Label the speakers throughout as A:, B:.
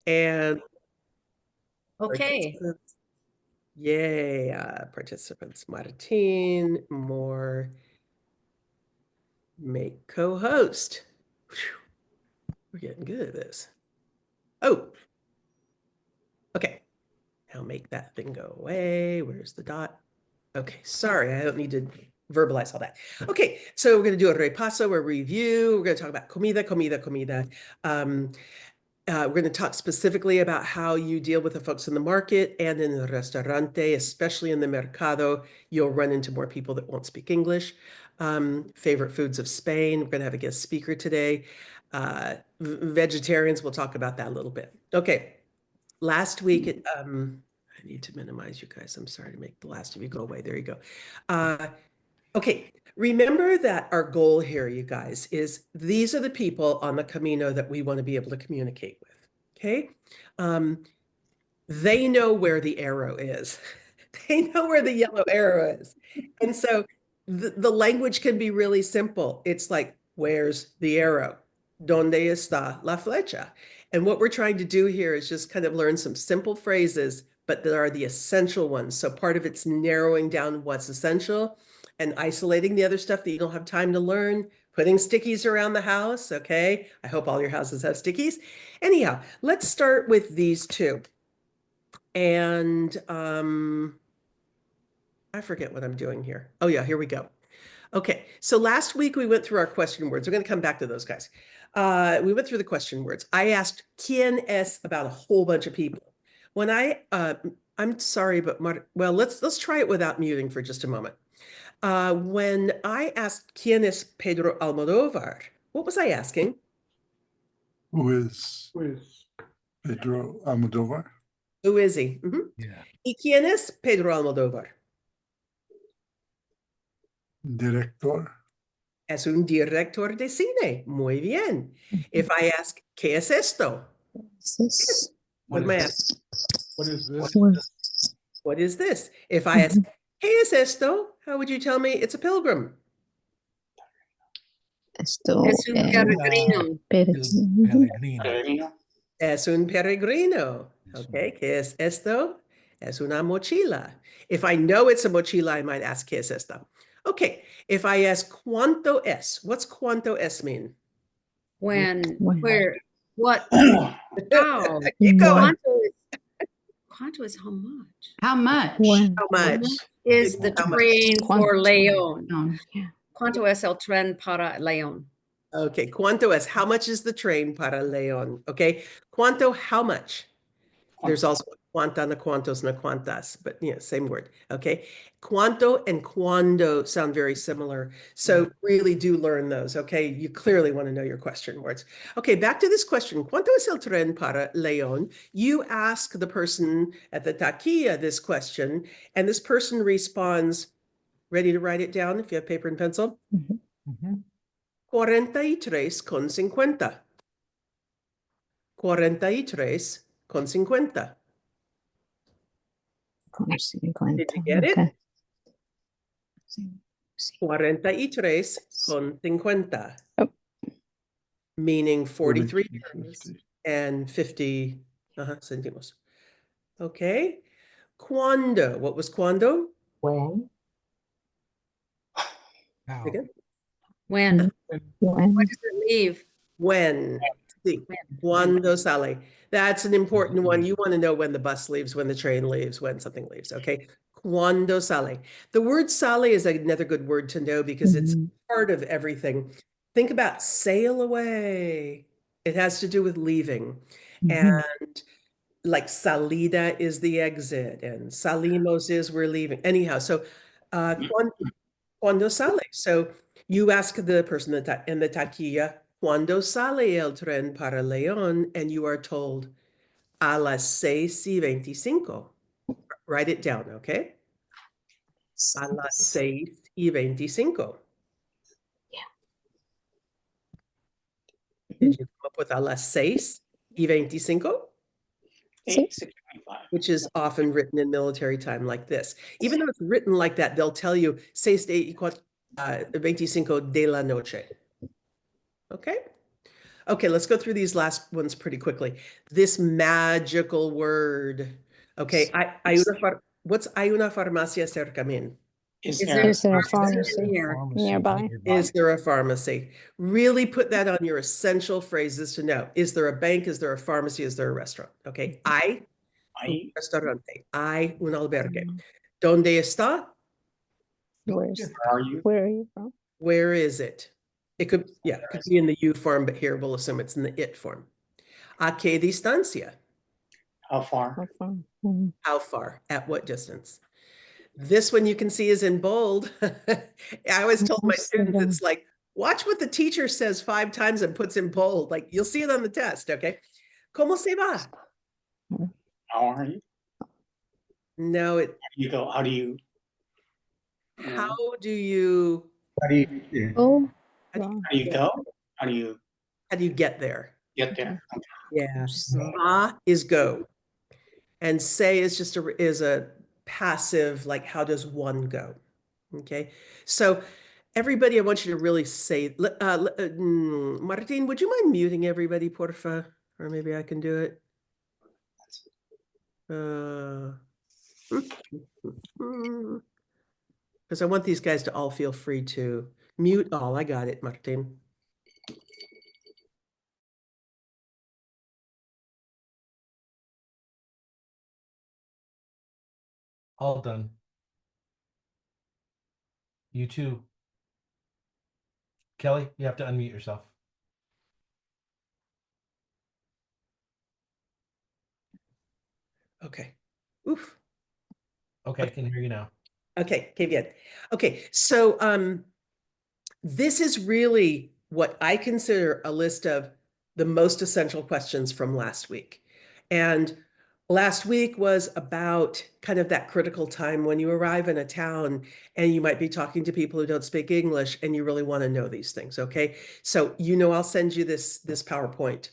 A: And
B: Okay.
A: participants. Yay, participants. Martin, more, make co-host. We're getting good at this. Oh, okay. Now make that thing go away. Where's the dot? Okay, sorry, I don't need to verbalize all that. Okay, so we're going to do a repaso, a review. We're going to talk about comida. We're going to talk specifically about how you deal with the folks in the market and in the restaurante, especially in the mercado. You'll run into more people that won't speak English. Favorite foods of Spain. We're going to have a guest speaker today. Vegetarians, we'll talk about that a little bit. Okay, last week, I need to minimize you guys. I'm sorry to make the last of you go away. There you go. Okay, remember that our goal here, you guys, is these are the people on the Camino that we want to be able to communicate with, okay? They know where the arrow is. They know where the yellow arrow is. And so the language can be really simple. It's like, where's the arrow? ¿Dónde está la flecha? And what we're trying to do here is just kind of learn some simple phrases, but there are the essential ones. So part of it's narrowing down what's essential and isolating the other stuff that you don't have time to learn, putting stickies around the house, okay? I hope all your houses have stickies. Anyhow, let's start with these two. And I forget what I'm doing here. Oh yeah, here we go. Okay, so last week we went through our question words. We're going to come back to those guys. We went through the question words. I asked ¿Quién es? About a whole bunch of people. When I'm sorry, but well, let's try it without muting for just a moment. When I asked ¿Quién es Pedro Almodóvar? What was I asking?
C: Who is Pedro Almodóvar?
A: Who is he?
C: Yeah.
A: ¿Y quién es Pedro Almodóvar?
C: Director.
A: Es un director de cine. Muy bien. If I ask, ¿qué es esto? What am I asking?
C: What is this?
A: What is this? If I ask, ¿qué es esto? How would you tell me it's a pilgrim?
D: Esto
B: Es un peregrino.
D: peregrino.
A: Es un peregrino. Okay, ¿qué es esto? Es una mochila. If I know it's a mochila, I might ask, ¿qué es esto? Okay, if I ask, ¿cuánto es? What's cuánto es mean?
B: When,
D: When.
B: where, what, how.
A: Keep going.
B: Cuánto is how much?
E: How much?
D: When.
A: How much?
B: Is the
A: How much?
B: train for
D: Cuánto.
B: León?
D: Yeah.
B: Cuánto es el tren para León?
A: Okay, ¿cuánto es? How much is the train para León? Okay, ¿cuánto? How much? There's also cuánta, no cuántos, no cuántas, but yeah, same word. Okay, cuánto and cuándo sound very similar. So really do learn those. Okay, you clearly want to know your question words. Okay, back to this question. ¿Cuánto es el tren para León? You ask the person at the taquilla this question, and this person responds. Ready to write it down if you have paper and pencil? 43,50. 43,50.
D: Con 50.
A: Did you get it?
D: Okay.
A: 43,50.
D: Oh.
A: Meaning 43
C: 50.
A: and 50 centimos. Okay. Cuando. What was cuando?
E: When?
A: Again?
B: When?
D: When.
B: When does it leave?
A: When. See, cuando sale. That's an important one. You want to know when the bus leaves, when the train leaves, when something leaves. Okay. Cuando sale. The word sale is another good word to know because it's part of everything. Think about sail away. It has to do with leaving. And like salida is the exit and salimos is we're leaving. Anyhow, so cuando sale. So you ask the person in the taquilla, cuando sale el tren para León? And you are told a las 6:25. Write it down, okay? A las 6:25.
D: Yeah.
A: Did you come up with a las 6:25?
D: 6:25.
A: Which is often written in military time like this. Even though it's written like that, they'll tell you 6:25 de la noche. Okay? Okay, let's go through these last ones pretty quickly. This magical word. Okay, what's hay una farmacia cerca mean?
D: Is
B: Is
D: there
B: there
D: a
B: a
D: pharmacy
B: near?
D: nearby?
A: Is there a pharmacy? Really put that on your essential phrases to know. Is there a bank? Is there a pharmacy? Is there a restaurant? Okay, hay un
D: I
A: restaurante. Hay un albergue. ¿Dónde está?
D: Where are you from?
A: Where is it? It could, yeah, it could be in the you form, but here we'll assume it's in the it form. ¿A qué distancia?
D: how far?
C: Oh.
D: How far? Mhm.
A: How far? At what distance? This one you can see is in bold. I always told my students, it's like, watch what the teacher says 5 times and puts in bold. Like you'll see it on the test, okay? ¿Cómo se va?
D: How are you?
A: No,
D: How do you go? How do you?
A: how do you,
C: How do you,
D: Oh,
A: how do you,
D: how do you go? How do you
A: how do you get there?
D: get there?
A: Yeah. Va is go. And say is just a passive, like how does one go? Okay. So everybody, I want you to really say, Martin, would you mind muting everybody, porfa? Or maybe I can do it. Because I want these guys to all feel free to mute all. I got it, Martin.
E: All done. You too. Kelly, you have to unmute yourself.
A: Okay. Oof.
E: Okay, I can hear you now.
A: Okay, qué bien. Okay, so this is really what I consider a list of the most essential questions from last week. And last week was about kind of that critical time when you arrive in a town and you might be talking to people who don't speak English and you really want to know these things, okay? So, I'll send you this PowerPoint.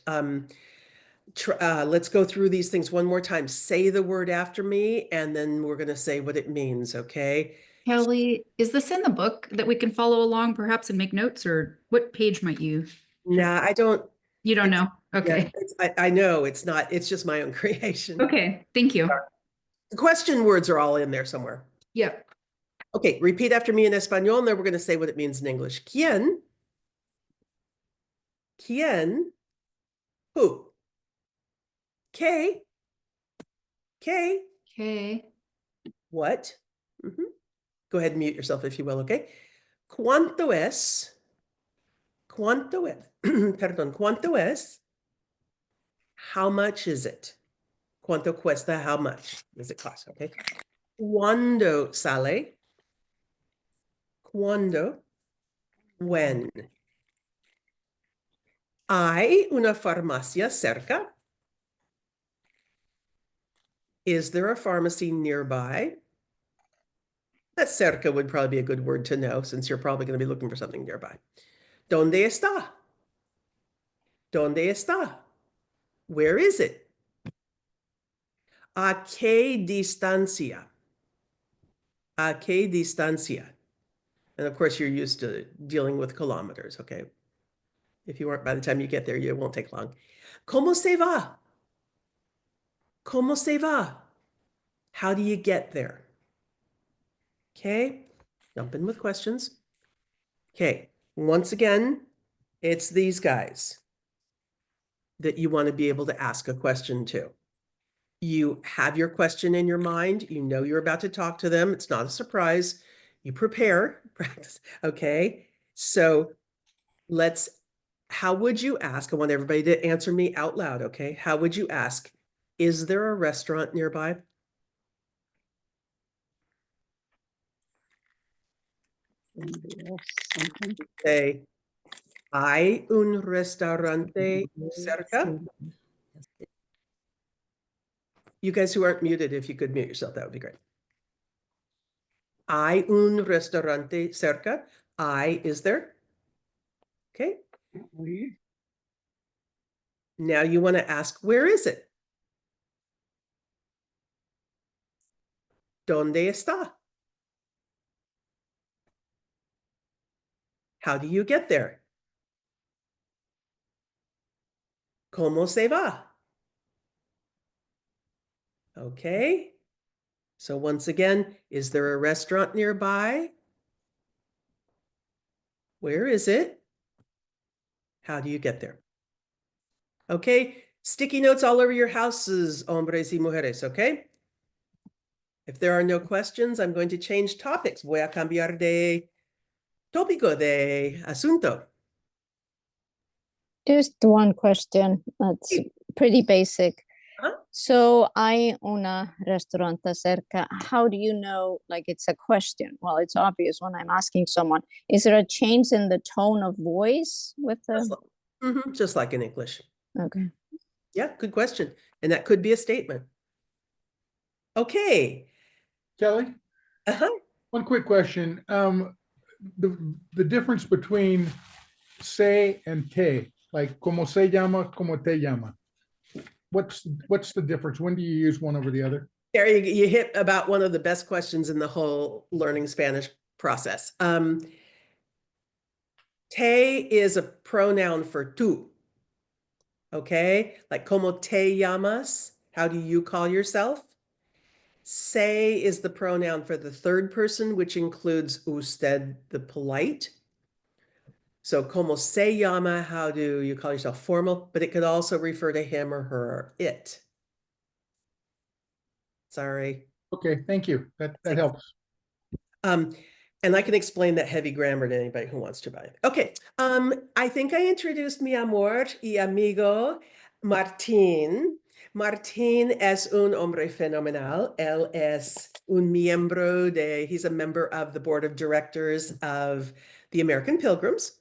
A: Let's go through these things one more time. Say the word after me, and then we're going to say what it means, okay?
F: Kelly, is this in the book that we can follow along perhaps and make notes, or what page might you?
A: Nah, I don't.
F: You don't know?
A: Yeah,
F: Okay.
A: I know it's not. It's just my own creation.
F: Okay, thank you.
A: The question words are all in there somewhere.
F: Yep.
A: Okay, repeat after me in Espanol, and then we're going to say what it means in English. ¿Quién? ¿Quién? Who? ¿Qué? ¿Qué?
F: Okay.
A: What? Mhm. Go ahead and mute yourself if you will, okay? ¿Cuánto es? ¿Cuánto es? Perdón, ¿cuánto es? How much is it? ¿Cuánto cuesta? How much does it cost? Okay. ¿Cuándo sale? ¿Cuándo? When? ¿Hay una farmacia cerca? Is there a pharmacy nearby? That cerca would probably be a good word to know since you're probably going to be looking for something nearby. ¿Dónde está? ¿Dónde está? Where is it? ¿A qué distancia? ¿A qué distancia? And of course, you're used to dealing with kilometers, okay? If you weren't, by the time you get there, it won't take long. ¿Cómo se va? ¿Cómo se va? How do you get there? Okay, jump in with questions. Okay, once again, it's these guys that you want to be able to ask a question to. You have your question in your mind. You know you're about to talk to them. It's not a surprise. You prepare, practice. Okay, so how would you ask? I want everybody to answer me out loud, okay? How would you ask? Is there a restaurant nearby? Say, ¿hay un restaurante cerca? You guys who aren't muted, if you could mute yourself, that would be great. ¿Hay un restaurante cerca? Is there? Okay. Now you want to ask, where is it? ¿Dónde está? How do you get there? ¿Cómo se va? Okay. So once again, is there a restaurant nearby? Where is it? How do you get there? Okay, sticky notes all over your houses, hombres y mujeres, okay? If there are no questions, I'm going to change topics. Voy a cambiar de tópico, de asunto.
G: Just one question that's
A: Sí.
G: pretty basic.
A: Huh?
G: So hay una restaurante cerca. How do you know, like it's a question? Well, it's obvious when I'm asking someone. Is there a change in the tone of voice with
A: Just
G: the?
A: just like in English.
G: Okay.
A: Yeah, good question. And that could be a statement. Okay.
C: Kelly,
A: Uh-huh.
C: one quick question. The difference between se and te, like como se llama, como te llama. What's the difference? When do you use one over the other?
A: There you hit about one of the best questions in the whole learning Spanish process. Te is a pronoun for tú. Okay, like como te llamas? How do you call yourself? Se is the pronoun for the third person, which includes usted, the polite. So como se llama, how do you call yourself? Formal, but it could also refer to him or her or it. Sorry.
C: Okay, thank you. That helps.
A: And I can explain that heavy grammar to anybody who wants to buy it. Okay, I think I introduced mi amor y amigo, Martín. Martín es un hombre fenomenal. Él es un miembro he's a member of the board of directors of the American Pilgrims.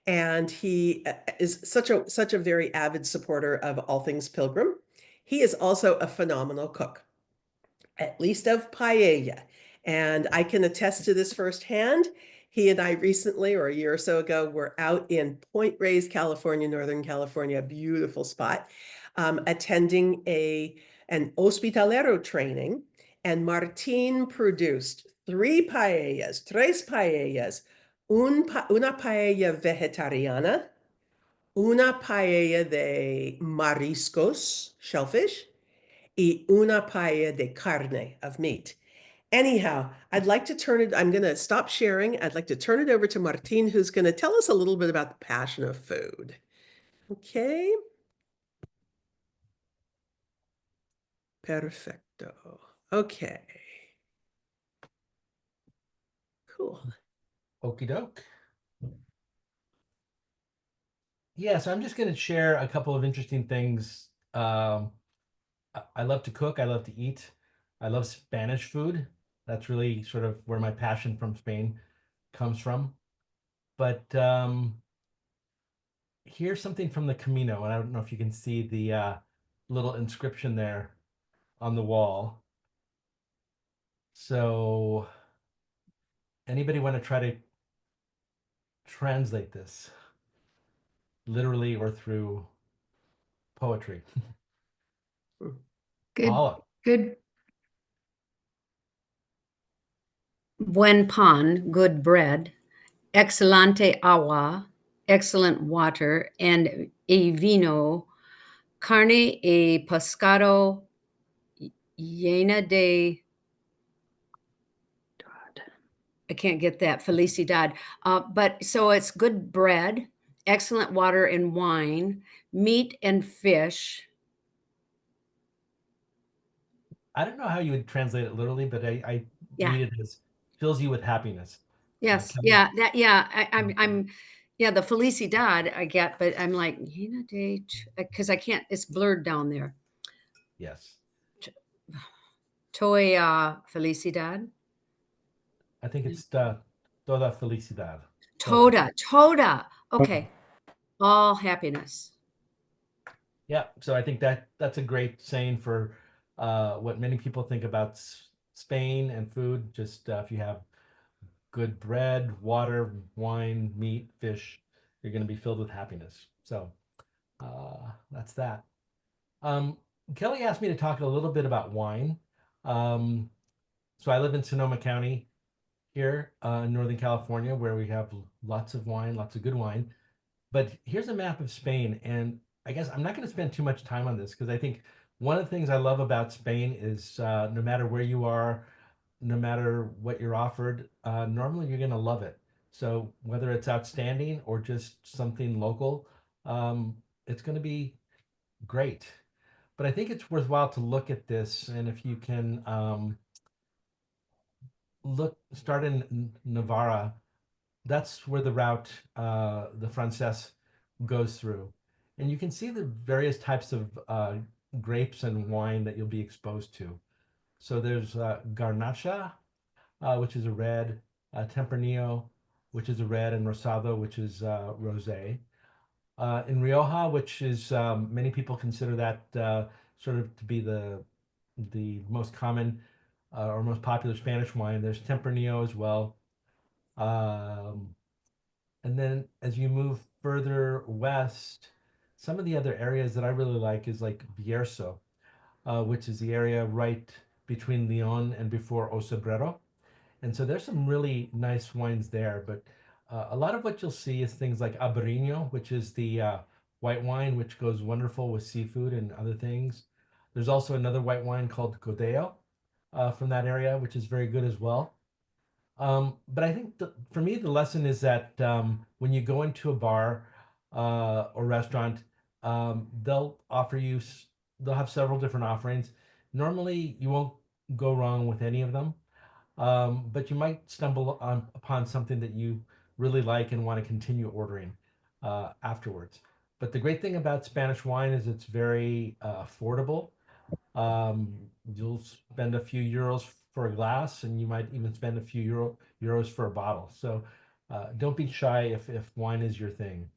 A: And he is such a very avid supporter of all things Pilgrim. He is also a phenomenal cook, at least of paella. And I can attest to this firsthand. He and I recently, or a year or so ago, were out in Point Reyes, California, Northern California, a beautiful spot, attending an hospitalero training. And Martin produced tres paellas, una paella vegetariana, una paella de mariscos, shellfish, y una paella de carne, of meat. Anyhow, I'm going to stop sharing. I'd like to turn it over to Martin, who's going to tell us a little bit about the passion of food. Okay. Perfecto. Okay. Cool.
E: Okie doke. Yeah, so I'm just going to share a couple of interesting things. I love to cook. I love to eat. I love Spanish food. That's really sort of where my passion from Spain comes from. But here's something from the Camino, and I don't know if you can see the little inscription there on the wall. So anybody want to try to translate this literally or through poetry?
F: Good.
E: Paula.
F: Good.
B: Buen pan, good bread, excelente agua, excellent water, and a vino, carne y pescado llena de, I can't get that, felicidad. But so it's good bread, excellent water and wine, meat and fish.
E: I don't know how you would translate it literally, but I
B: Yeah.
E: read it as fills you with happiness.
B: Yes.
E: Kelly?
B: Yeah. I'm yeah, the felicidad I get, but I'm like, because I can't, it's blurred down there.
E: Yes.
B: Toy felicidad.
E: I think it's toda felicidad.
B: Toda. Okay. All happiness.
E: Yeah. So I think that's a great saying for what many people think about Spain and food. Just if you have good bread, water, wine, meat, fish, you're going to be filled with happiness. So that's that. Kelly asked me to talk a little bit about wine. So I live in Sonoma County here in Northern California, where we have lots of wine, lots of good wine. But here's a map of Spain, and I guess I'm not going to spend too much time on this because I think one of the things I love about Spain is no matter where you are, no matter what you're offered, normally you're going to love it. So whether it's outstanding or just something local, it's going to be great. But I think it's worthwhile to look at this, and if you can start in Navarra. That's where the route the Frances goes through. And you can see the various types of grapes and wine that you'll be exposed to. So there's Garnacha, which is a red, Tempranillo, which is a red, and Rosado, which is rosé. In Rioja, which is many people consider that sort of to be the most common or most popular Spanish wine. There's Tempranillo as well. Um, and then as you move further west, some of the other areas that I really like is like Bierzo, which is the area right between Leon and before Osebrero. And so there's some really nice wines there. But a lot of what you'll see is things like Albariño, which is the white wine, which goes wonderful with seafood and other things. There's also another white wine called Godeo from that area, which is very good as well. But I think for me, the lesson is that when you go into a bar or restaurant, they'll offer you, they'll have several different offerings. Normally, you won't go wrong with any of them, but you might stumble upon something that you really like and want to continue ordering afterwards. But the great thing about Spanish wine is it's very affordable. You'll spend a few euros for a glass, and you might even spend a few euros for a bottle. So don't be shy if wine is your thing.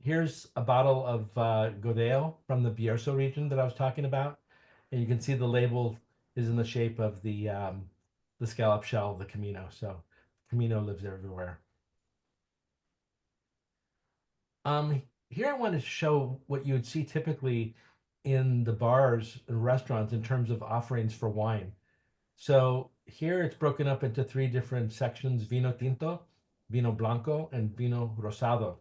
E: Here's a bottle of Godeo from the Bierzo region that I was talking about, and you can see the label is in the shape of the scallop shell of the Camino. So Camino lives everywhere. Here I want to show what you would see typically in the bars and restaurants in terms of offerings for wine. So here it's broken up into three different sections: vino tinto, vino blanco, and vino rosado.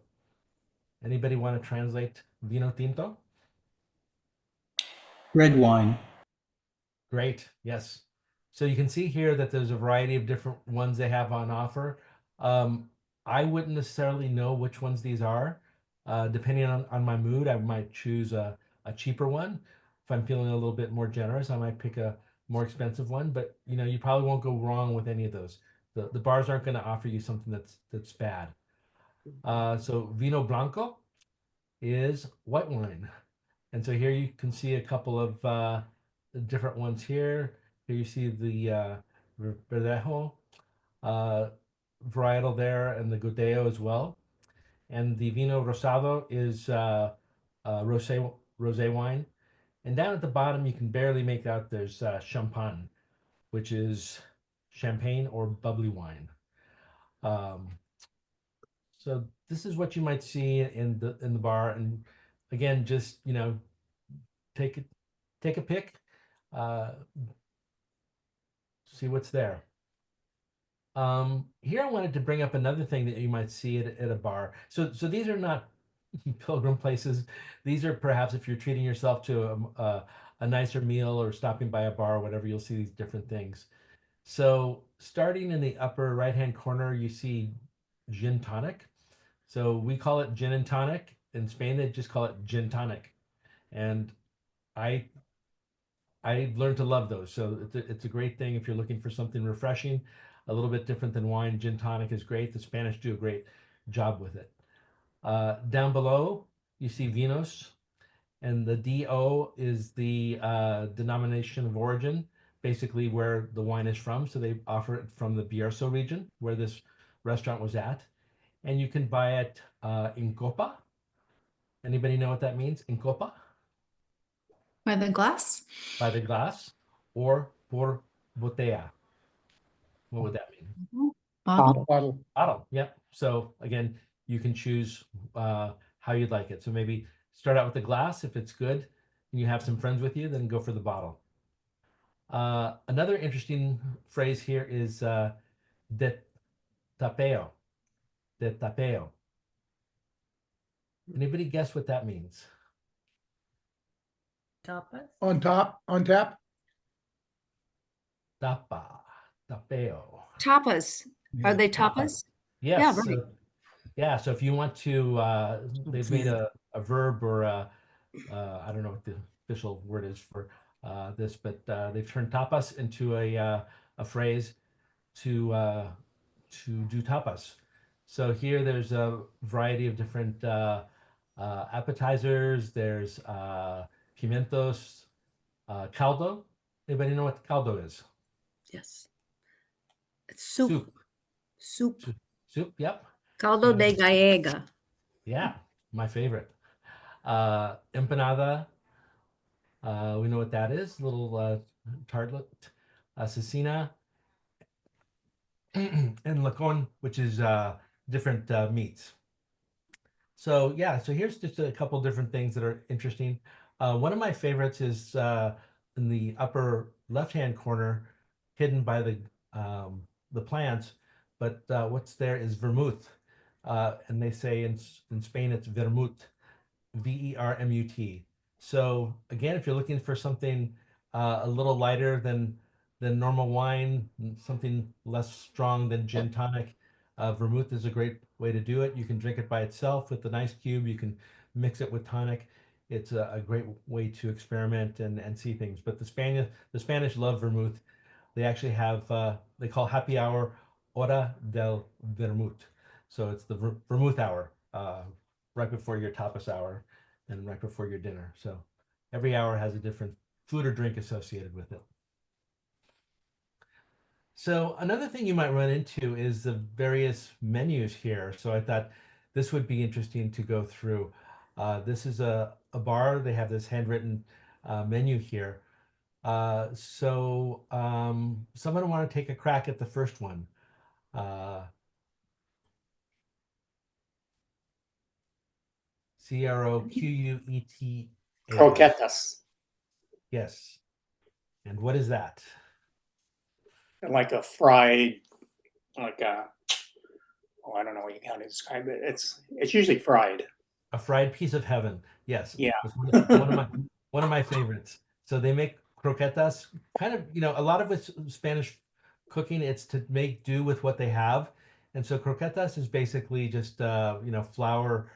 E: Anybody want to translate vino tinto?
H: Red wine.
E: Great, yes. So you can see here that there's a variety of different ones they have on offer. I wouldn't necessarily know which ones these are. Depending on my mood, I might choose a cheaper one. If I'm feeling a little bit more generous, I might pick a more expensive one, but you probably won't go wrong with any of those. The bars aren't going to offer you something that's bad. So vino blanco is white wine. And so here you can see a couple of different ones here. Here you see the Verdejo varietal there, and the Godeo as well. And the Vino Rosado is rosé wine. And down at the bottom, you can barely make out there's champagne, which is champagne or bubbly wine. So this is what you might see in the bar. And again, just take a pick, uh, see what's there. Here I wanted to bring up another thing that you might see at a bar. So these are not pilgrim places. These are perhaps if you're treating yourself to a nicer meal or stopping by a bar or whatever, you'll see these different things. So starting in the upper right-hand corner, you see gin tonic. So we call it gin and tonic. In Spain, they just call it gin tonic. And I've learned to love those. So it's a great thing if you're looking for something refreshing, a little bit different than wine. Gin tonic is great. The Spanish do a great job with it. Down below, you see vinos, and the DO is the denomination of origin, basically where the wine is from. So they offer it from the Bierzo region, where this restaurant was at. And you can buy it in copa. Anybody know what that means? In copa?
F: By the glass?
E: By the glass, or por botella. What would that mean?
F: Bottle?
C: Bottle.
E: Bottle. Yep. So again, you can choose how you'd like it. So maybe start out with the glass if it's good, and you have some friends with you, then go for the bottle. Another interesting phrase here is de tapeo. De tapeo. Anybody guess what that means?
H: Tapas?
C: On top, on tap?
E: Tapa, tapeo.
B: Tapas. Are
I: Yeah,
B: they
E: tapas.
B: tapas?
E: Yes.
B: Yeah,
E: So,
B: right.
E: yeah. So if you want to, they've made a verb or I don't know what the official word is for this, but they've turned tapas into a phrase to do tapas. So here there's a variety of different appetizers. There's pimientos, caldo. Anybody know what caldo is?
B: Yes. It's soup.
E: Soup.
B: Soup.
E: Soup. Yep.
B: Caldo de gallega.
E: Yeah, my favorite. Empanada. We know what that is. Little tartlet. Cecina. And lacon, which is different meats. So yeah, so here's just a couple different things that are interesting. One of my favorites is in the upper left-hand corner, hidden by the plants. But what's there is vermouth, and they say in Spain it's vermut, vermut. So again, if you're looking for something a little lighter than normal wine, something less strong than gin tonic, vermouth is a great way to do it. You can drink it by itself with an ice cube. You can mix it with tonic. It's a great way to experiment and see things. But the Spanish love vermouth. They actually have they call happy hour hora del vermut. So it's the vermouth hour right before your tapas hour and right before your dinner. So every hour has a different food or drink associated with it. So another thing you might run into is the various menus here. So I thought this would be interesting to go through. This is a bar. They have this handwritten menu here. Someone want to take a crack at the first one? Croqueta.
D: Croquetas,
E: Yes. And what is that?
D: like a fried, like a, oh, I don't know how to describe it. It's usually fried.
E: A fried piece of heaven. Yes.
D: Yeah.
E: It's one of my favorites. So they make croquetas, kind of, a lot of it's Spanish cooking, it's to make do with what they have. And so croquetas is basically just flour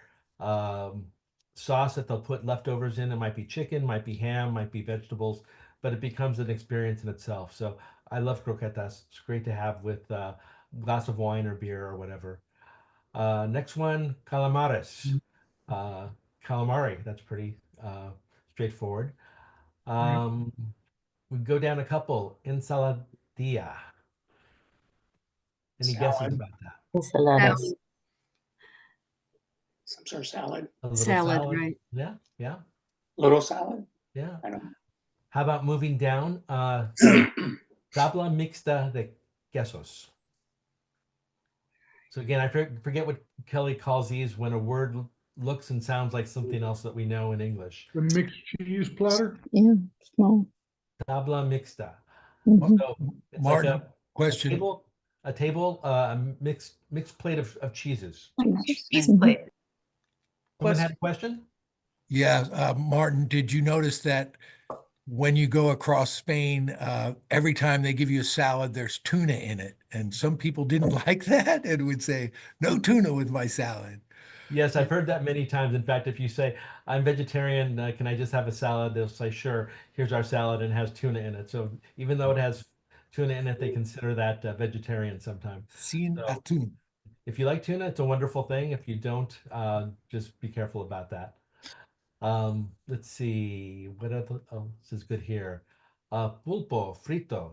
E: sauce that they'll put leftovers in. It might be chicken, might be ham, might be vegetables, but it becomes an experience in itself. So I love croquetas. It's great to have with a glass of wine or beer or whatever. Next one, calamares. Calamari, that's pretty straightforward. We go down a couple. Ensaladilla. Any guesses
D: Salad.
E: about that?
H: Ensaladas.
D: Some sort of salad.
E: A little
B: Salad, right.
E: Yeah, yeah,
D: Little salad.
E: yeah.
D: I don't know.
E: How about moving down? Tabla mixta de quesos. So again, I forget what Kelly calls these when a word looks and sounds like something else that we know in English.
C: The mixed cheese platter?
G: Yeah, small.
E: Tabla mixta.
G: Mhm.
E: So it's
I: Martin,
E: like
I: question.
E: a table, mixed plate of cheeses.
H: Cheese
G: Mhm.
H: plate.
E: Someone had a question?
I: Yeah, Martin, did you notice that when you go across Spain, every time they give you a salad, there's tuna in it? And some people didn't like that and would say, no tuna with my salad.
E: Yes, I've heard that many times. In fact, if you say, I'm vegetarian, can I just have a salad? They'll say, sure, here's our salad and it has tuna in it. So even though it has tuna in it, they consider that vegetarian sometimes.
I: Sin
E: So
I: atún.
E: if you like tuna, it's a wonderful thing. If you don't, just be careful about that. Let's see, what other, oh, this is good here. Pulpo frito.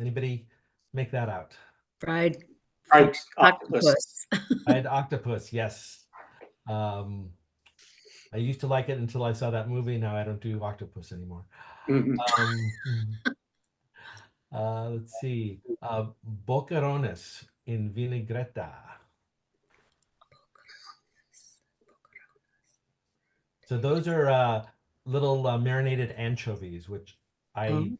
E: Anybody make that out?
B: Fried
D: Fried octopus.
E: Fried octopus, yes. I used to like it until I saw that movie. Now I don't do octopus anymore.
D: Mhm.
E: Let's see. Boquerones in vinagreta. So those are little marinated anchovies, which I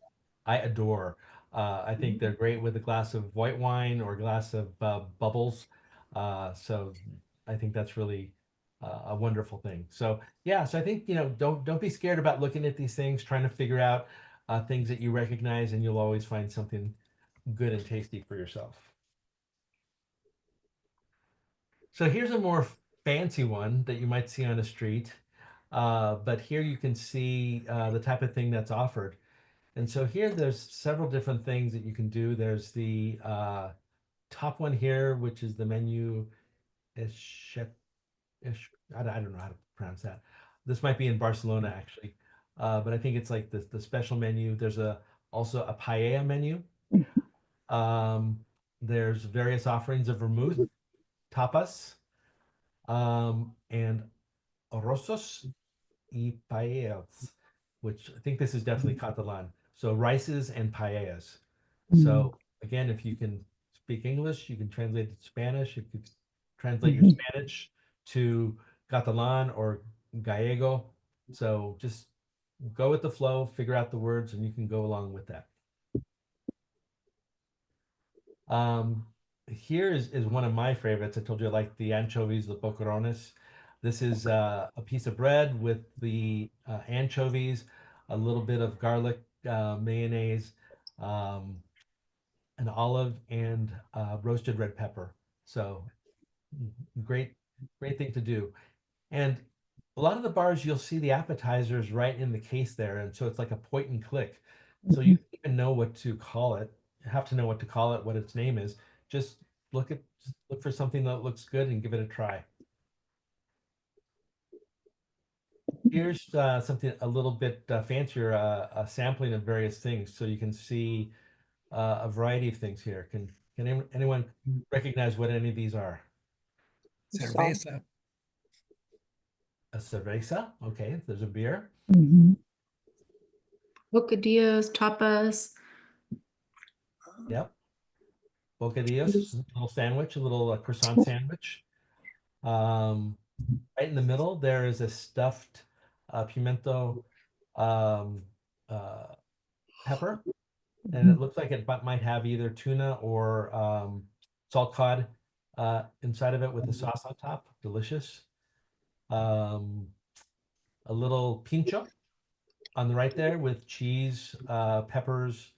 E: adore. I think they're great with a glass of white wine or a glass of bubbles. So I think that's really a wonderful thing. So yeah, so I think, don't be scared about looking at these things, trying to figure out things that you recognize, and you'll always find something good and tasty for yourself. So here's a more fancy one that you might see on the street. But here you can see the type of thing that's offered. And so here there's several different things that you can do. There's the top one here, which is the menu. I don't know how to pronounce that. This might be in Barcelona actually, but I think it's like the special menu. There's also a paella menu. There's various offerings of vermouth, tapas, and arrosos y paellas, which I think this is definitely Catalan. So rices and paellas. So again, if you can speak English, you can translate it to Spanish. You could translate your Spanish to Catalan or Gallego. So just go with the flow, figure out the words, and you can go along with that. Here is one of my favorites. I told you I like the anchovies, the boquerones. This is a piece of bread with the anchovies, a little bit of garlic, mayonnaise, an olive, and roasted red pepper. So great, great thing to do. And a lot of the bars, you'll see the appetizers right in the case there. And so it's like a point and click. So you don't even know what to call it. You have to know what to call it, what its name is. Just look for something that looks good and give it a try. Here's something a little bit fancier, a sampling of various things. So you can see a variety of things here. Can anyone recognize what any of these are?
I: Cerveza.
E: A cerveza. Okay, there's a beer.
F: Bocadillos, tapas.
E: Yep. Bocadillos, a little sandwich, a little croissant sandwich. Right in the middle, there is a stuffed pimento pepper, and it looks like it might have either tuna or salt cod inside of it with the sauce on top. Delicious. A little pincho on the right there with cheese, peppers,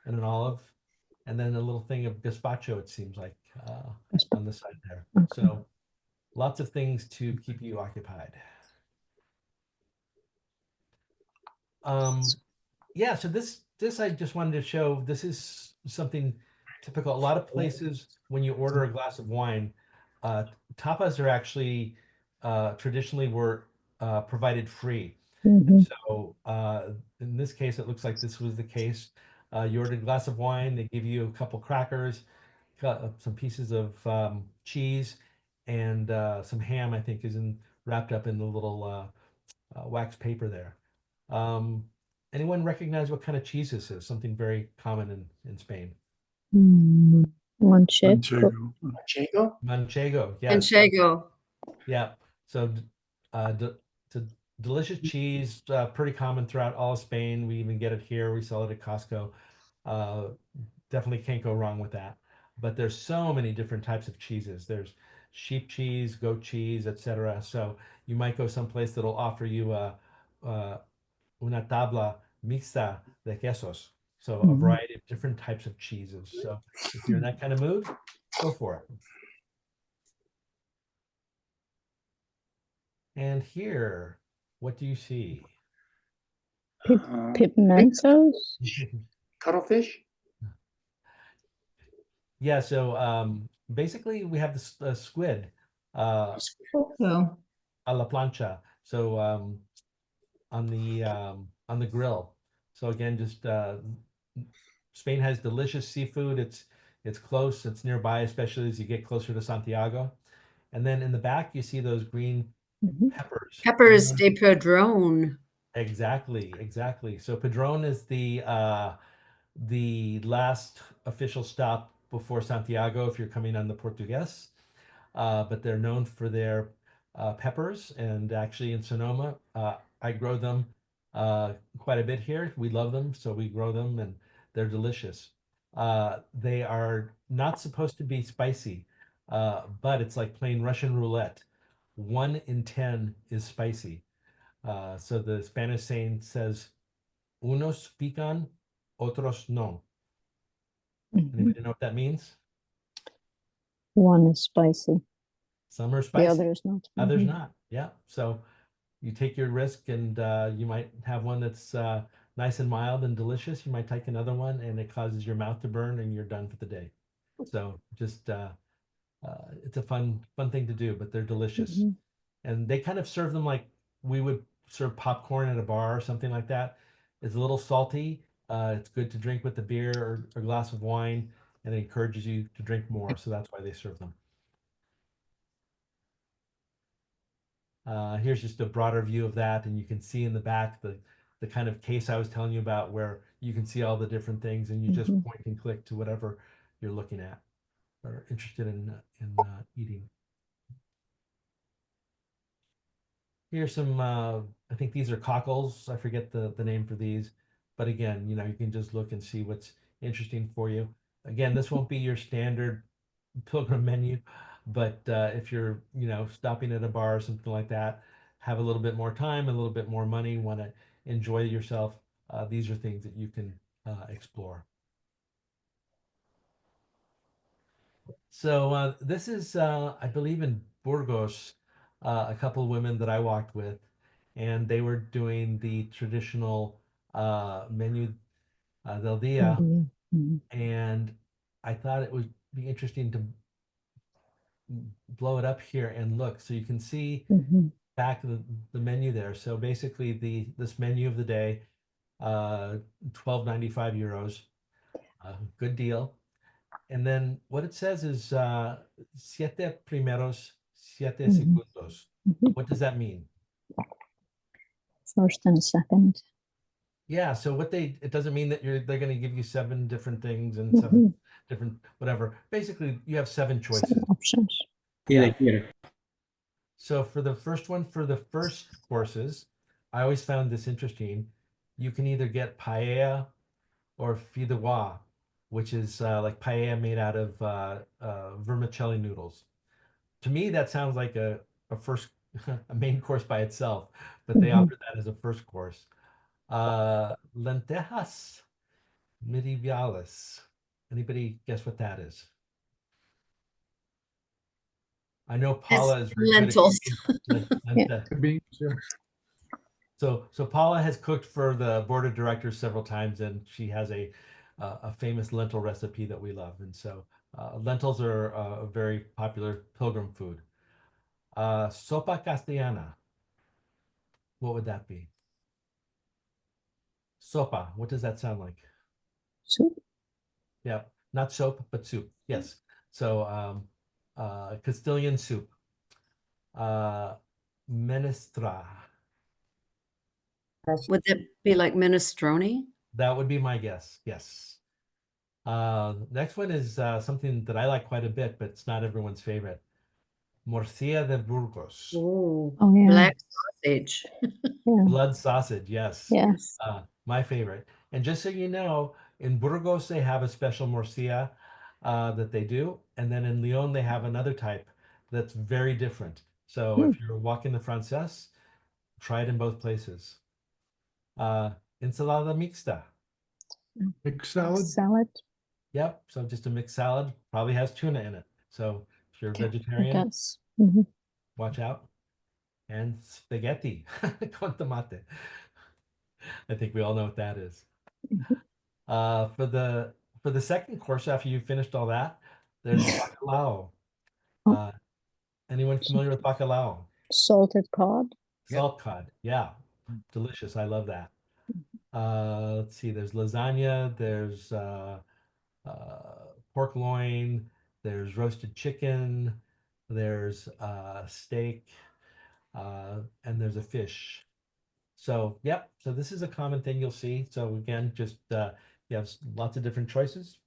E: and an olive, and then a little thing of gazpacho, it seems like, on the side there. So lots of things to keep you occupied. Yeah, so this I just wanted to show. This is something typical. A lot of places, when you order a glass of wine, tapas are actually traditionally were provided free. And so in this case, it looks like this was the case. You ordered a glass of wine, they give you a couple crackers, some pieces of cheese, and some ham, I think, is wrapped up in the little wax paper there. Anyone recognize what kind of cheese this is? Something very common in Spain.
G: Manchego.
D: Manchego?
E: Manchego, yes.
B: Manchego.
E: Yeah. So it's a delicious cheese, pretty common throughout all of Spain. We even get it here. We sell it at Costco. Definitely can't go wrong with that. But there's so many different types of cheeses. There's sheep cheese, goat cheese, etc. So you might go someplace that'll offer you una tabla mixta de quesos. So a variety of different types of cheeses. So if you're in that kind of mood, go for it. And here, what do you see?
G: Pigmentos.
D: Cuttlefish?
E: Yeah, so basically we have this squid
F: Oh,
E: a la plancha. So on the grill. So again, just Spain has delicious seafood. It's close, it's nearby, especially as you get closer to Santiago. And then in the back, you see those green peppers.
B: Peppers de Padron.
E: Exactly, exactly. So Padron is the last official stop before Santiago if you're coming on the Portuguese. But they're known for their peppers, and actually in Sonoma, I grow them quite a bit here. We love them, so we grow them, and they're delicious. They are not supposed to be spicy, but it's like playing Russian roulette. 1 in 10 is spicy. So the Spanish saying says, unos pican, otros no.
G: Mhm.
E: Anybody know what that means?
G: One is spicy,
E: Some are
G: the
E: spicy,
G: other is not.
E: others
G: Mhm.
E: not. Yeah. So you take your risk, and you might have one that's nice and mild and delicious. You might take another one and it causes your mouth to burn and you're done for the day. So just it's a fun thing to do, but they're delicious.
G: Mhm.
E: And they kind of serve them like we would serve popcorn at a bar or something like that. It's a little salty. It's good to drink with the beer or a glass of wine, and it encourages you to drink more. So that's why they serve them. Here's just a broader view of that, and you can see in the back the kind of case I was telling you about, where you can see all the different things, and you just
G: Mhm.
E: point and click to whatever you're looking at or interested in eating. Here's some, I think these are cockles. I forget the name for these, but again, you know, you can just look and see what's interesting for you. Again, this won't be your standard pilgrim menu, but if you're, you know, stopping at a bar or something like that, have a little bit more time, a little bit more money, want to enjoy yourself, these are things that you can explore. So this is, I believe, in Burgos, a couple of women that I walked with, and they were doing the traditional menu del dia,
G: Mhm.
E: and I thought it would be interesting to blow it up here and look, so you can see
G: Mhm.
E: back the menu there. So basically, this menu of the day, 12.95 euros, good deal. And then what it says is siete primeros, siete
G: Mhm.
E: segundos.
G: Mhm.
E: What does that mean?
G: First and second.
E: Yeah, so it doesn't mean that they're going to give you 7 different things and 7
G: Mhm.
E: different whatever. Basically, you have 7
G: Some
E: choices.
G: options.
E: Yeah. So for the first one, for the first courses, I always found this interesting. You can either get paella or fideuà, which is like paella made out of vermicelli noodles. To me, that sounds like a first a main course by itself, but they
G: Mhm.
E: offer that as a first course. Lentejas medievales. Anybody guess what that is? I know Paula is very good at
B: Lentils.
E: cooking
G: Yeah.
C: Beans, yeah.
E: So Paula has cooked for the board of directors several times, and she has a famous lentil recipe that we love. And so lentils are a very popular pilgrim food. Sopa castellana. What would that be? Sopa. What does that sound like?
G: Soup.
E: Yeah, not soap, but soup. Yes. So Castilian soup. Uh, Menestra.
B: Would that be like minestrone?
E: That would be my guess. Yes. Next one is something that I like quite a bit, but it's not everyone's favorite. Morcilla de Burgos.
B: Oh,
G: Oh yeah.
B: black sausage.
G: Yeah.
E: Blood sausage, yes.
G: Yes.
E: My favorite. And just so you know, in Burgos they have a special morcilla that they do, and then in Leon they have another type that's very different. So
G: Mm.
E: if you're walking the Frances, try it in both places. Uh, Ensalada mixta.
C: Mixed salad.
G: Salad.
E: Yep. So just a mixed salad, probably has tuna in it. So if you're a
G: Yeah, it
E: vegetarian,
G: does. Mhm.
E: watch out. And spaghetti con tomate. I think we all know what that is.
G: Mhm.
E: For the second course, after you finished all that, there's bacalao.
G: Oh,
E: Uh, anyone familiar with bacalao?
G: salted cod.
I: Yep.
E: Salt cod. Yeah, delicious. I love that. Let's see. There's lasagna. There's pork loin. There's roasted chicken. There's steak, and there's a fish. So, yep. So this is a common thing you'll see. So again, just you have lots of different choices.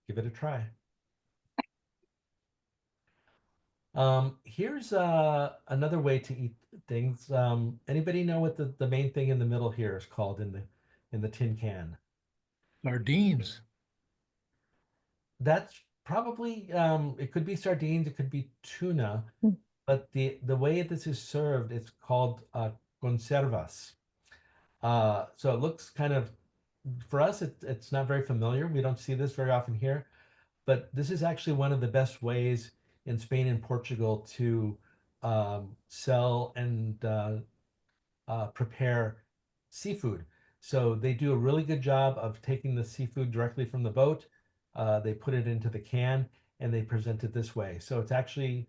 E: Give it a try. Here's another way to eat things. Anybody know what the main thing in the middle here is called in the tin can?
I: Sardines.
E: That's probably it could be sardines, it could be tuna.
G: Mm.
E: But the way this is served, it's called conservas. So it looks kind of, for us, it's not very familiar. We don't see this very often here, but this is actually one of the best ways in Spain and Portugal to sell and prepare seafood. So they do a really good job of taking the seafood directly from the boat. They put it into the can and they present it this way. So it's actually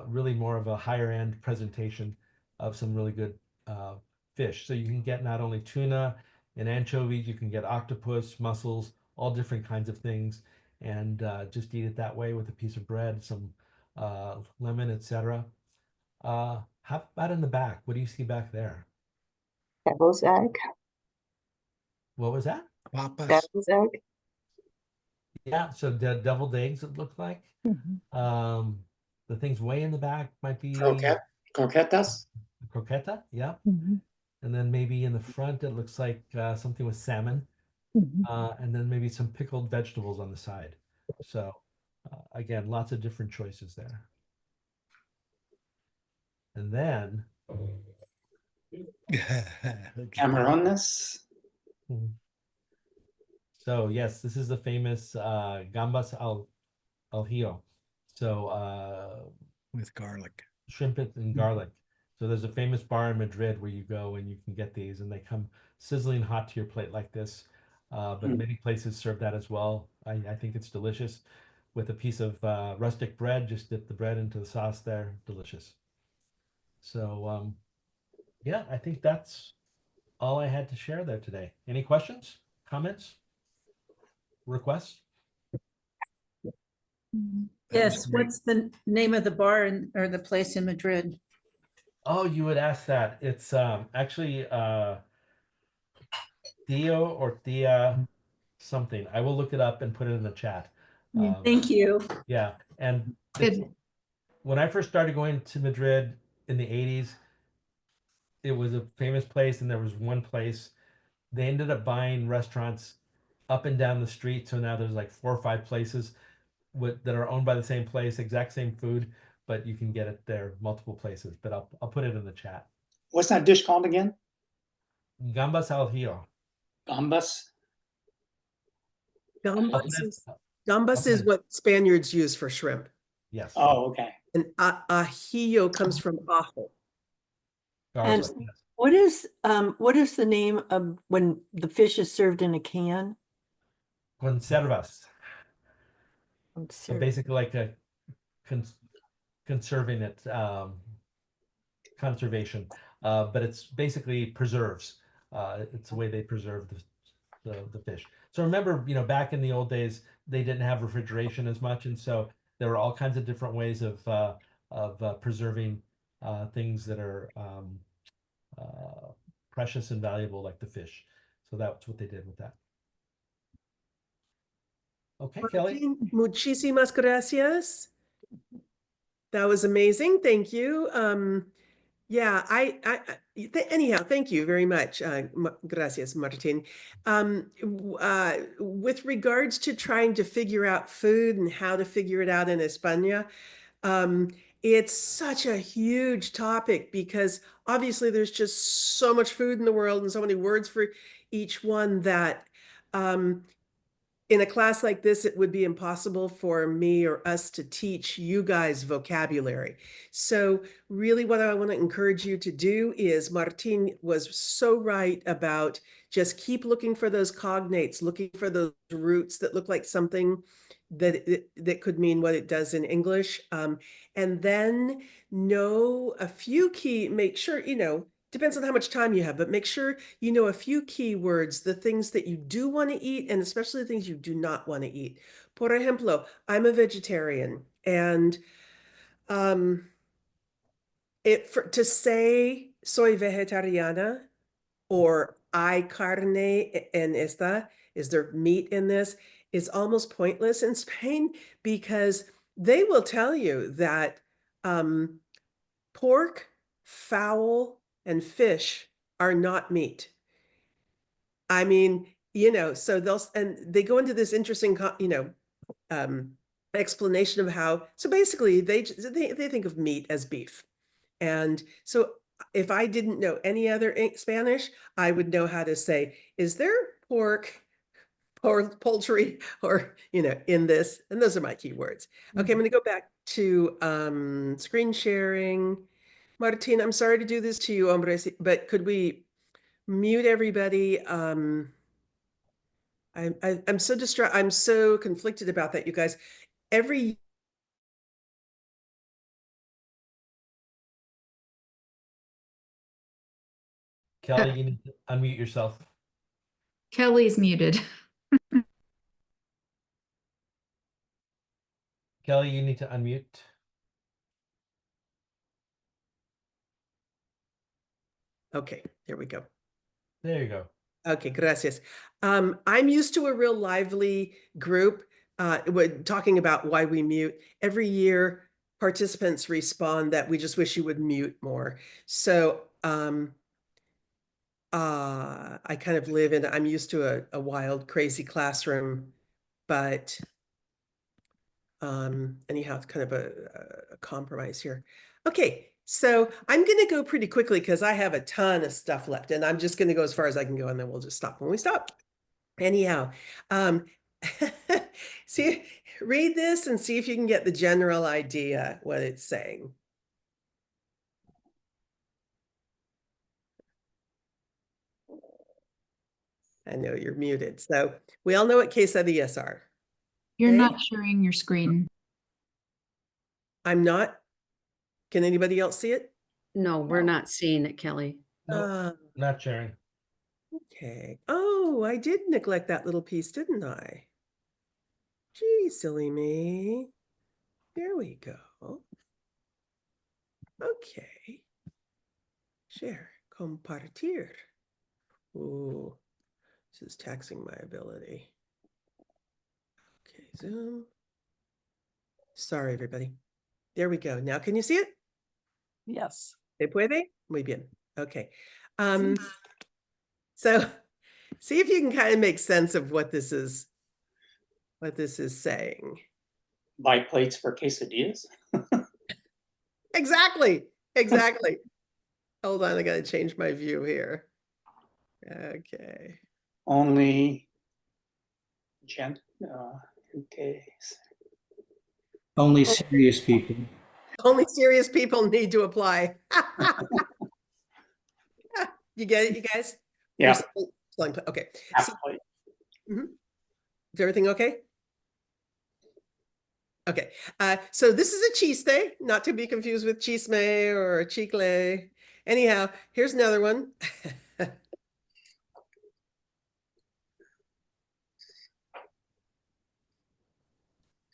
E: really more of a higher end presentation of some really good fish. So you can get not only tuna and anchovies, you can get octopus, mussels, all different kinds of things, and just eat it that way with a piece of bread, some lemon, etc. How about in the back? What do you see back there?
H: Devil's egg.
E: What was that?
I: Papas.
H: Devil's egg.
E: Yeah, so the deviled eggs, it looked like.
G: Mhm.
E: The things way in the back might be
D: Croquetas.
E: croqueta, yeah.
G: Mhm.
E: And then maybe in the front, it looks like something with salmon,
G: Mhm.
E: and then maybe some pickled vegetables on the side. So again, lots of different choices there. And then,
D: Camarones.
E: so yes, this is the famous gambas al ajillo. So
I: With garlic.
E: shrimp it and garlic. So there's a famous bar in Madrid where you go and you can get these, and they come sizzling hot to your plate like this. But
D: Mm.
E: many places serve that as well. I think it's delicious. With a piece of rustic bread, just dip the bread into the sauce there. Delicious. So yeah, I think that's all I had to share there today. Any questions, comments, requests?
G: Mhm.
I: That was
J: Yes,
I: great.
J: what's the name of the bar or the place in Madrid?
E: Oh, you would ask that. It's actually Theo or Thea something. I will look it up and put it in the chat.
G: Yeah.
J: Thank you.
E: Yeah, and it's,
F: Good.
E: when I first started going to Madrid in the 80s, it was a famous place, and there was one place. They ended up buying restaurants up and down the street, so now there's like 4 or 5 places that are owned by the same place, exact same food, but you can get it there multiple places. But I'll put it in the chat.
D: What's that dish called again?
E: Gambas al ajillo.
D: Gambas.
E: I'll put
A: Gambas
E: it-
A: is, gambas is what Spaniards use for shrimp.
E: Yes.
D: Oh, okay.
A: And ajillo comes from ajo.
E: Garlic,
J: And
E: yes.
J: what is the name of when the fish is served in a can?
E: Conservas. So
J: Served.
E: basically like a conserving it, conservation, but it's basically preserves. It's the way they preserve the fish. So remember, back in the old days, they didn't have refrigeration as much, and so there were all kinds of different ways of preserving things that are precious and valuable, like the fish. So that's what they did with that. Okay, Kelly.
A: Martin, muchísimas gracias. That was amazing. Thank you. Yeah, anyhow, thank you very much. Gracias, Martin. With regards to trying to figure out food and how to figure it out in España, it's such a huge topic because obviously there's just so much food in the world and so many words for each one that in a class like this, it would be impossible for me or us to teach you guys vocabulary. So really what I want to encourage you to do is, Martin was so right about just keep looking for those cognates, looking for those roots that look like something that could mean what it does in English. And then know a few make sure, depends on how much time you have, but make sure you know a few keywords, the things that you do want to eat, and especially the things you do not want to eat. Por ejemplo, I'm a vegetarian, and to say soy vegetariana or hay carne en esta, is there meat in this, is almost pointless in Spain because they will tell you that pork, fowl, and fish are not meat. I mean, so and they go into this interesting, explanation of how, so basically they think of meat as beef. And so if I didn't know any other Spanish, I would know how to say, is there pork or poultry or, in this? And those are my keywords. Okay, I'm going to go back to screen sharing. Martin, I'm sorry to do this to you, hombres, but could we mute everybody? I'm so distraught. I'm so conflicted about that, you guys. Every
E: Kelly, you need to unmute yourself.
F: Kelly's muted.
E: Kelly, you need to unmute.
A: Okay, there we go.
E: There you go.
A: Okay, gracias. I'm used to a real lively group talking about why we mute. Every year, participants respond that we just wish you would mute more. So I kind of I'm used to a wild, crazy classroom, but anyhow, it's kind of a compromise here. Okay, so I'm going to go pretty quickly because I have a ton of stuff left, and I'm just going to go as far as I can go, and then we'll just stop when we stop. Anyhow, see, read this and see if you can get the general idea what it's saying. I know you're muted. So we all know what quesadillas are.
F: You're
A: Okay?
F: not sharing your screen.
A: I'm not. Can anybody else see it?
B: No, we're not seeing it, Kelly.
E: No, not sharing.
A: Okay. Oh, I did neglect that little piece, didn't I? Gee, silly me. There we go. Okay. Share. Compartir. Ooh, this is taxing my ability. Okay, Zoom. Sorry, everybody. There we go. Now, can you see it?
J: Yes.
A: ¿Se puede? Muy bien. Okay. So see if you can kind of make sense of what this is saying.
D: Buy plates for quesadillas.
A: Exactly. Exactly. Hold on, I got to change my view here. Okay.
D: Only okay.
K: Only serious people.
A: Only serious people need to apply. You get it, you guys?
D: Yeah.
A: Okay.
D: Half
A: So,
D: plate.
A: is everything okay? Okay. So this is a chiste, not to be confused with chisme or chicle. Anyhow, here's another one.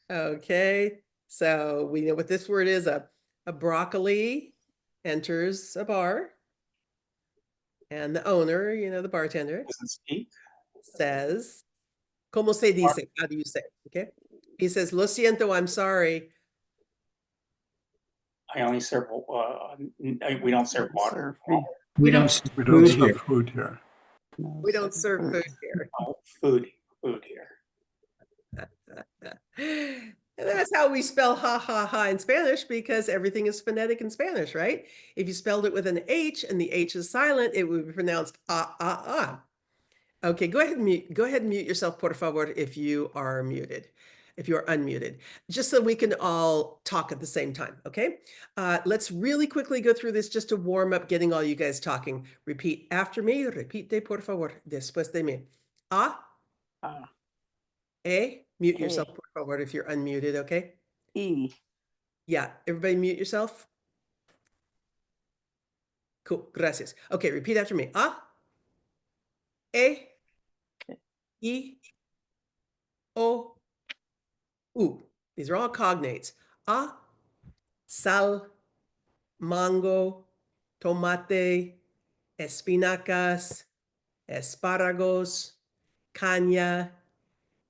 A: Okay. So we know what this word is. A broccoli enters a bar. And the owner, the bartender,
D: Doesn't speak.
A: says, ¿Cómo se dice? How do you say it? Okay. He says, Lo siento, I'm sorry.
D: I only serve. We don't serve water.
K: We don't serve
C: We don't
K: food
C: serve
K: here.
C: food here.
A: We don't serve food here.
D: Oh, food here.
A: And that's how we spell ha ha ha in Spanish, because everything is phonetic in Spanish, right? If you spelled it with an H and the H is silent, it would be pronounced ah ah ah. Okay, go ahead and mute yourself, por favor, if you are muted, if you are unmuted, just so we can all talk at the same time, okay? Let's really quickly go through this just to warm up, getting all you guys talking. Repeat after me, repite por favor, después de mí. Ah, mute yourself, por favor, if you're unmuted, okay?
J: E.
A: Yeah, everybody mute yourself. Cool, gracias. Okay, repeat after me. Ah, I, O, U. These are all cognates. A, sal, mango, tomate, espinacas, espárragos, caña,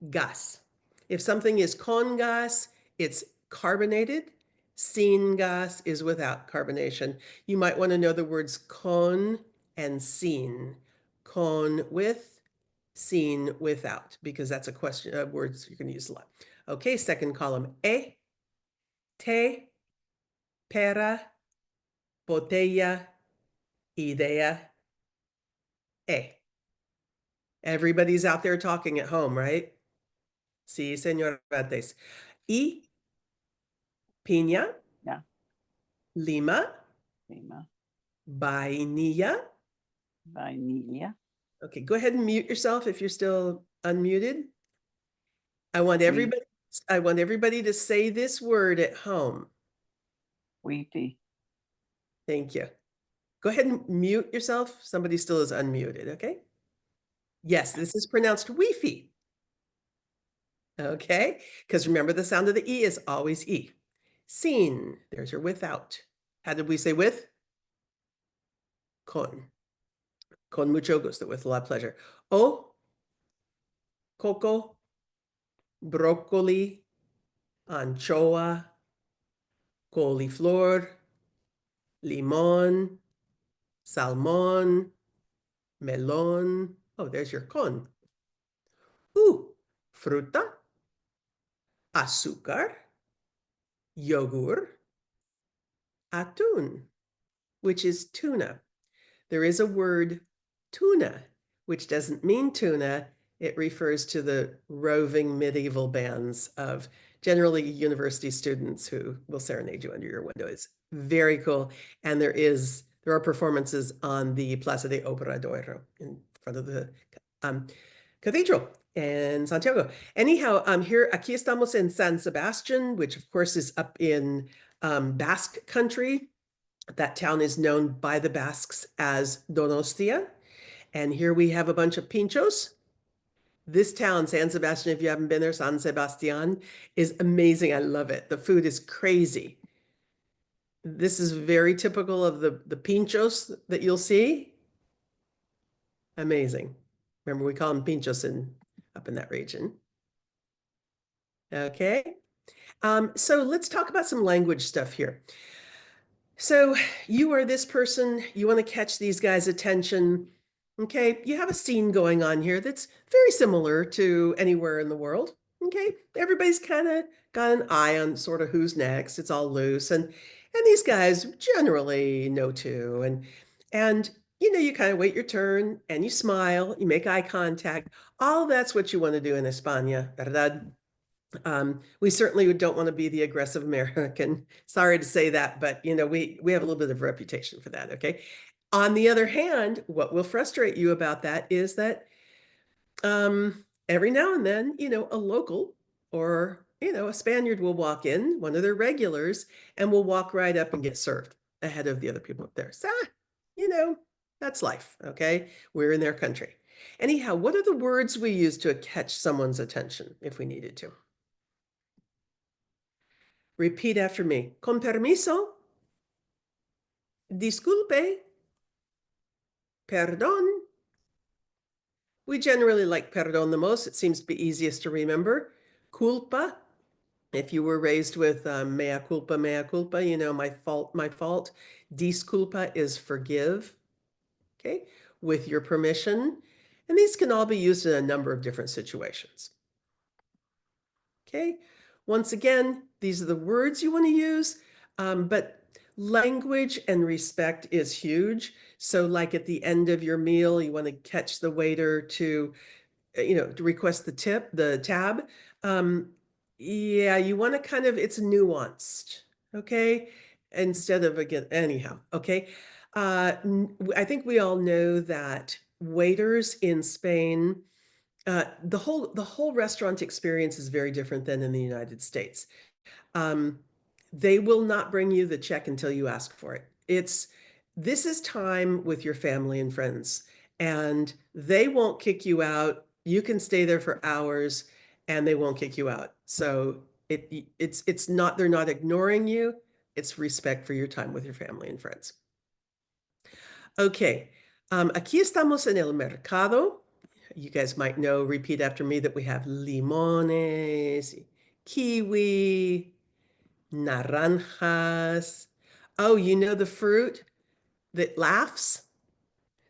A: gas. If something is con gas, it's carbonated. Sin gas is without carbonation. You might want to know the words con and sin. Con with, seen without, because that's a question of words you're going to use a lot. Okay, second column. Te, pera, botella, idea, Everybody's out there talking at home, right? Sí, señor Bates. Y, piña,
H: Yeah.
A: lima,
H: Lima.
A: vainilla.
H: Vainilla.
A: Okay, go ahead and mute yourself if you're still unmuted. I want everybody to say this word at home.
H: Wheaty.
A: Thank you. Go ahead and mute yourself. Somebody still is unmuted, okay? Yes, this is pronounced weefy. Okay, because remember the sound of the E is always E. Seen, there's your without. How did we say with? Con. Con mucho gusto, with a lot of pleasure. O, coco, broccoli, anchoa, coliflor, limon, salmon, melon. Oh, there's your con. Fruta, azúcar, yogur, atún, which is tuna. There is a word tuna, which doesn't mean tuna. It refers to the roving medieval bands of generally university students who will serenade you under your window. It's very cool. And there are performances on the Plaza de Obradoiro in front of the cathedral in Santiago. Anyhow, aquí estamos en San Sebastian, which of course is up in Basque country. That town is known by the Basques as Donostia. And here we have a bunch of pinchos. This town, San Sebastian, if you haven't been there, San Sebastian, is amazing. I love it. The food is crazy. This is very typical of the pinchos that you'll see. Amazing. Remember, we call them pinchos up in that region. Okay. So let's talk about some language stuff here. So you are this person, you want to catch these guys' attention. Okay, you have a scene going on here that's very similar to anywhere in the world. Okay, everybody's kind of got an eye on sort of who's next. It's all loose, and these guys generally know too. And you kind of wait your turn and you smile, you make eye contact. All that's what you want to do in España, ¿verdad? We certainly don't want to be the aggressive American. Sorry to say that, but we have a little bit of a reputation for that. Okay. On the other hand, what will frustrate you about that is that every now and then, a local or a Spaniard will walk in, one of their regulars, and will walk right up and get served ahead of the other people up there. So, that's life. Okay. We're in their country. Anyhow, what are the words we use to catch someone's attention if we needed to? Repeat after me. Con permiso. Disculpe. Perdón. We generally like perdón the most. It seems to be easiest to remember. Culpa. If you were raised with mea culpa, my fault, my fault. Disculpa is forgive. Okay. With your permission. And these can all be used in a number of different situations. Okay. Once again, these are the words you want to use, but language and respect is huge. So like at the end of your meal, you want to catch the waiter to request the tab. Yeah, you want to kind of, it's nuanced, okay? Instead of, again, anyhow, okay? I think we all know that waiters in Spain, the whole restaurant experience is very different than in the United States. They will not bring you the check until you ask for it. This is time with your family and friends, and they won't kick you out. You can stay there for hours and they won't kick you out. So it's not, they're not ignoring you. It's respect for your time with your family and friends. Okay. Aquí estamos en el mercado. You guys might know, repeat after me, that we have limones, kiwi, naranjas. Oh, you know the fruit that laughs?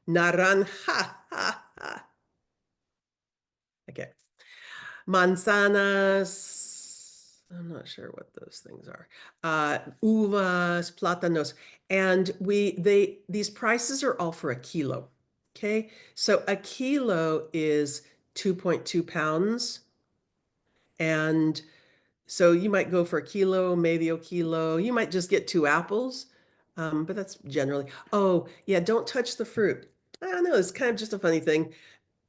A: Naranja. Okay. Manzanas. I'm not sure what those things are. Uvas, plátanos. And these prices are all for a kilo. Okay. So a kilo is 2.2 pounds. And so you might go for a kilo, medio kilo. You might just get 2 apples. But that's generally, oh yeah, don't touch the fruit. I don't know, it's kind of just a funny thing.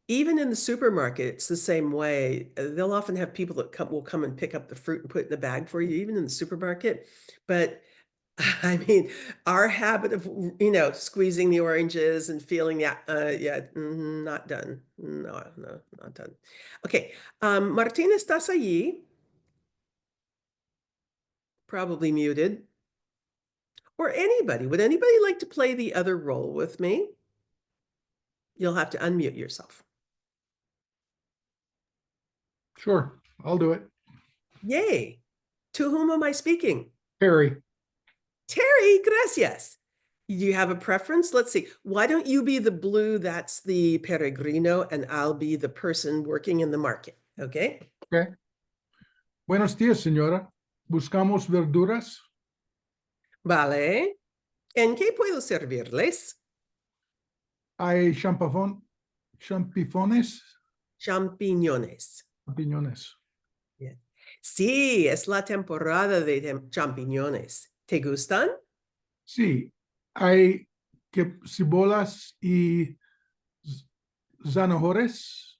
A: Even in the supermarket, it's the same way. They'll often have people that will come and pick up the fruit and put it in a bag for you, even in the supermarket. But I mean, our habit of, squeezing the oranges and feeling that, not done. No, not done. Okay, Martina, ¿estás allí? Probably muted. Or anybody. Would anybody like to play the other role with me? You'll have to unmute yourself.
C: Sure, I'll do it.
A: Yay. To whom am I speaking?
C: Harry,
A: Terry, gracias. Do you have a preference? Let's see. Why don't you be the blue? That's the peregrino, and I'll be the person working in the market. Okay.
C: okay. Buenos días, señora. ¿Buscamos verduras?
A: Vale. ¿En qué puedo servirles?
C: Hay champiñones.
A: Champiñones. Bien. Sí, es la temporada de champiñones. ¿Te gustan?
C: Sí, hay cebolas y zanahorias.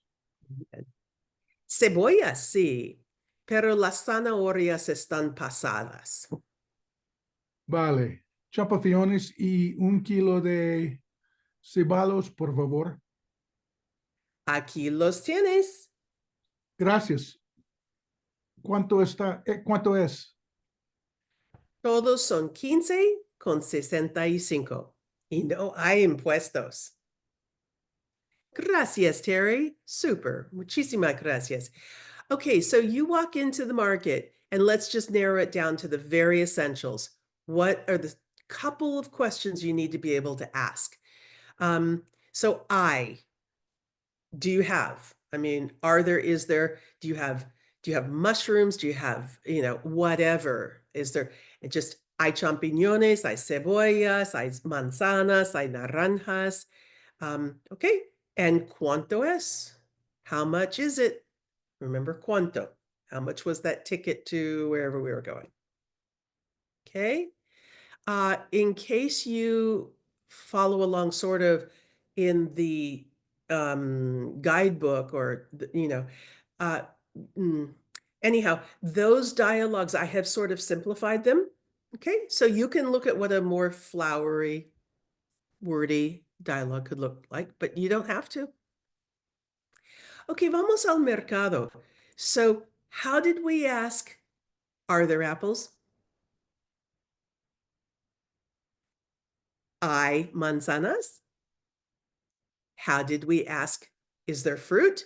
A: Cebollas, sí, pero las zanahorias están pasadas.
C: Vale, champiñones y 1 kilo de cebalos, por favor.
A: Aquí los tienes.
C: Gracias. ¿Cuánto es?
A: Todos son 15,65 y no hay impuestos. Gracias, Terry. Super. Muchísimas gracias. Okay, so you walk into the market and let's just narrow it down to the very essentials. What are the couple of questions you need to be able to ask? So do you have? I mean, is there, do you have mushrooms? Do you have, whatever? Is there, hay champiñones, hay cebollas, hay manzanas, hay naranjas. Okay, and ¿cuánto es? How much is it? Remember cuánto. How much was that ticket to wherever we were going? Okay. In case you follow along sort of in the guidebook or, anyhow, those dialogues, I have sort of simplified them. Okay. So you can look at what a more flowery, wordy dialogue could look like, but you don't have to. Okay, vamos al mercado. So how did we ask, are there apples? ¿Hay manzanas? How did we ask, is there fruit?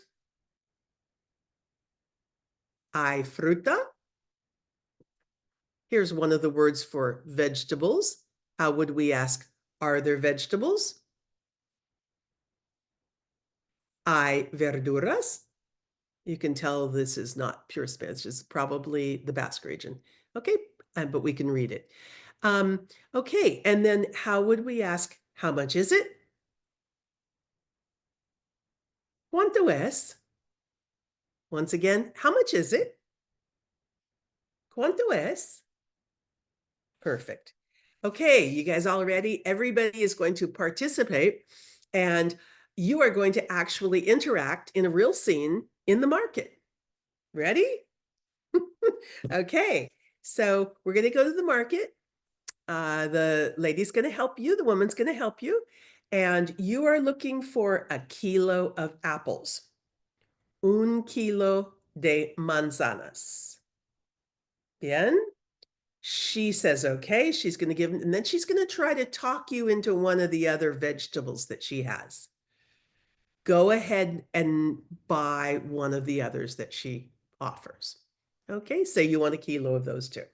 A: ¿Hay fruta? Here's one of the words for vegetables. How would we ask, are there vegetables? ¿Hay verduras? You can tell this is not pure Spanish. It's probably the Basque region. Okay, but we can read it. Okay, and then how would we ask, how much is it? ¿Cuánto es? Once again, how much is it? ¿Cuánto es? Perfect. Okay, you guys all ready? Everybody is going to participate and you are going to actually interact in a real scene in the market. Ready? Okay, so we're going to go to the market. The lady's going to help you. The woman's going to help you. And you are looking for a kilo of apples. 1 kilo de manzanas. Bien? She says, okay, she's going to give, and then she's going to try to talk you into one of the other vegetables that she has. Go ahead and buy one of the others that she offers. Okay, say you want a kilo of those two.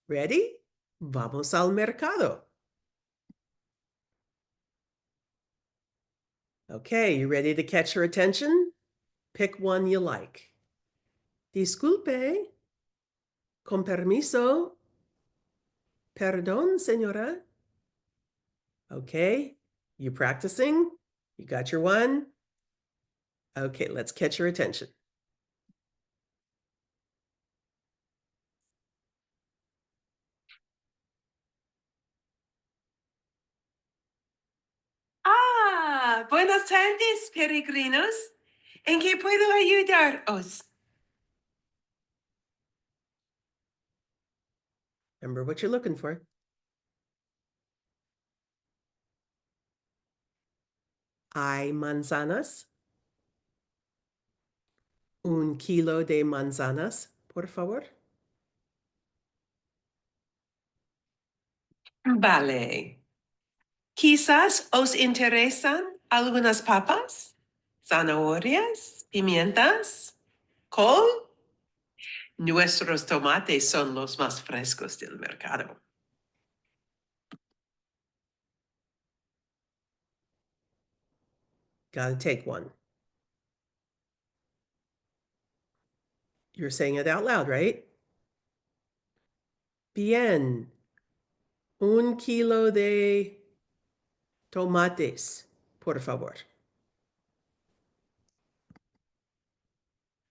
A: Ready? Vamos al mercado. Okay, you ready to catch her attention? Pick one you like. Disculpe. Con permiso. Perdón, señora. Okay, you practicing? You got your one? Okay, let's catch your attention.
L: Ah, buenas tardes, peregrinos. ¿En qué puedo ayudaros?
A: Remember what you're looking for. Hay manzanas. Un kilo de manzanas, por favor.
L: Vale. Quizás os interesan algunas papas, zanahorias, pimientas, col. Nuestros tomates son los más frescos del mercado.
A: Gotta take one. You're saying it out loud, right? Bien. Un kilo de tomates, por favor.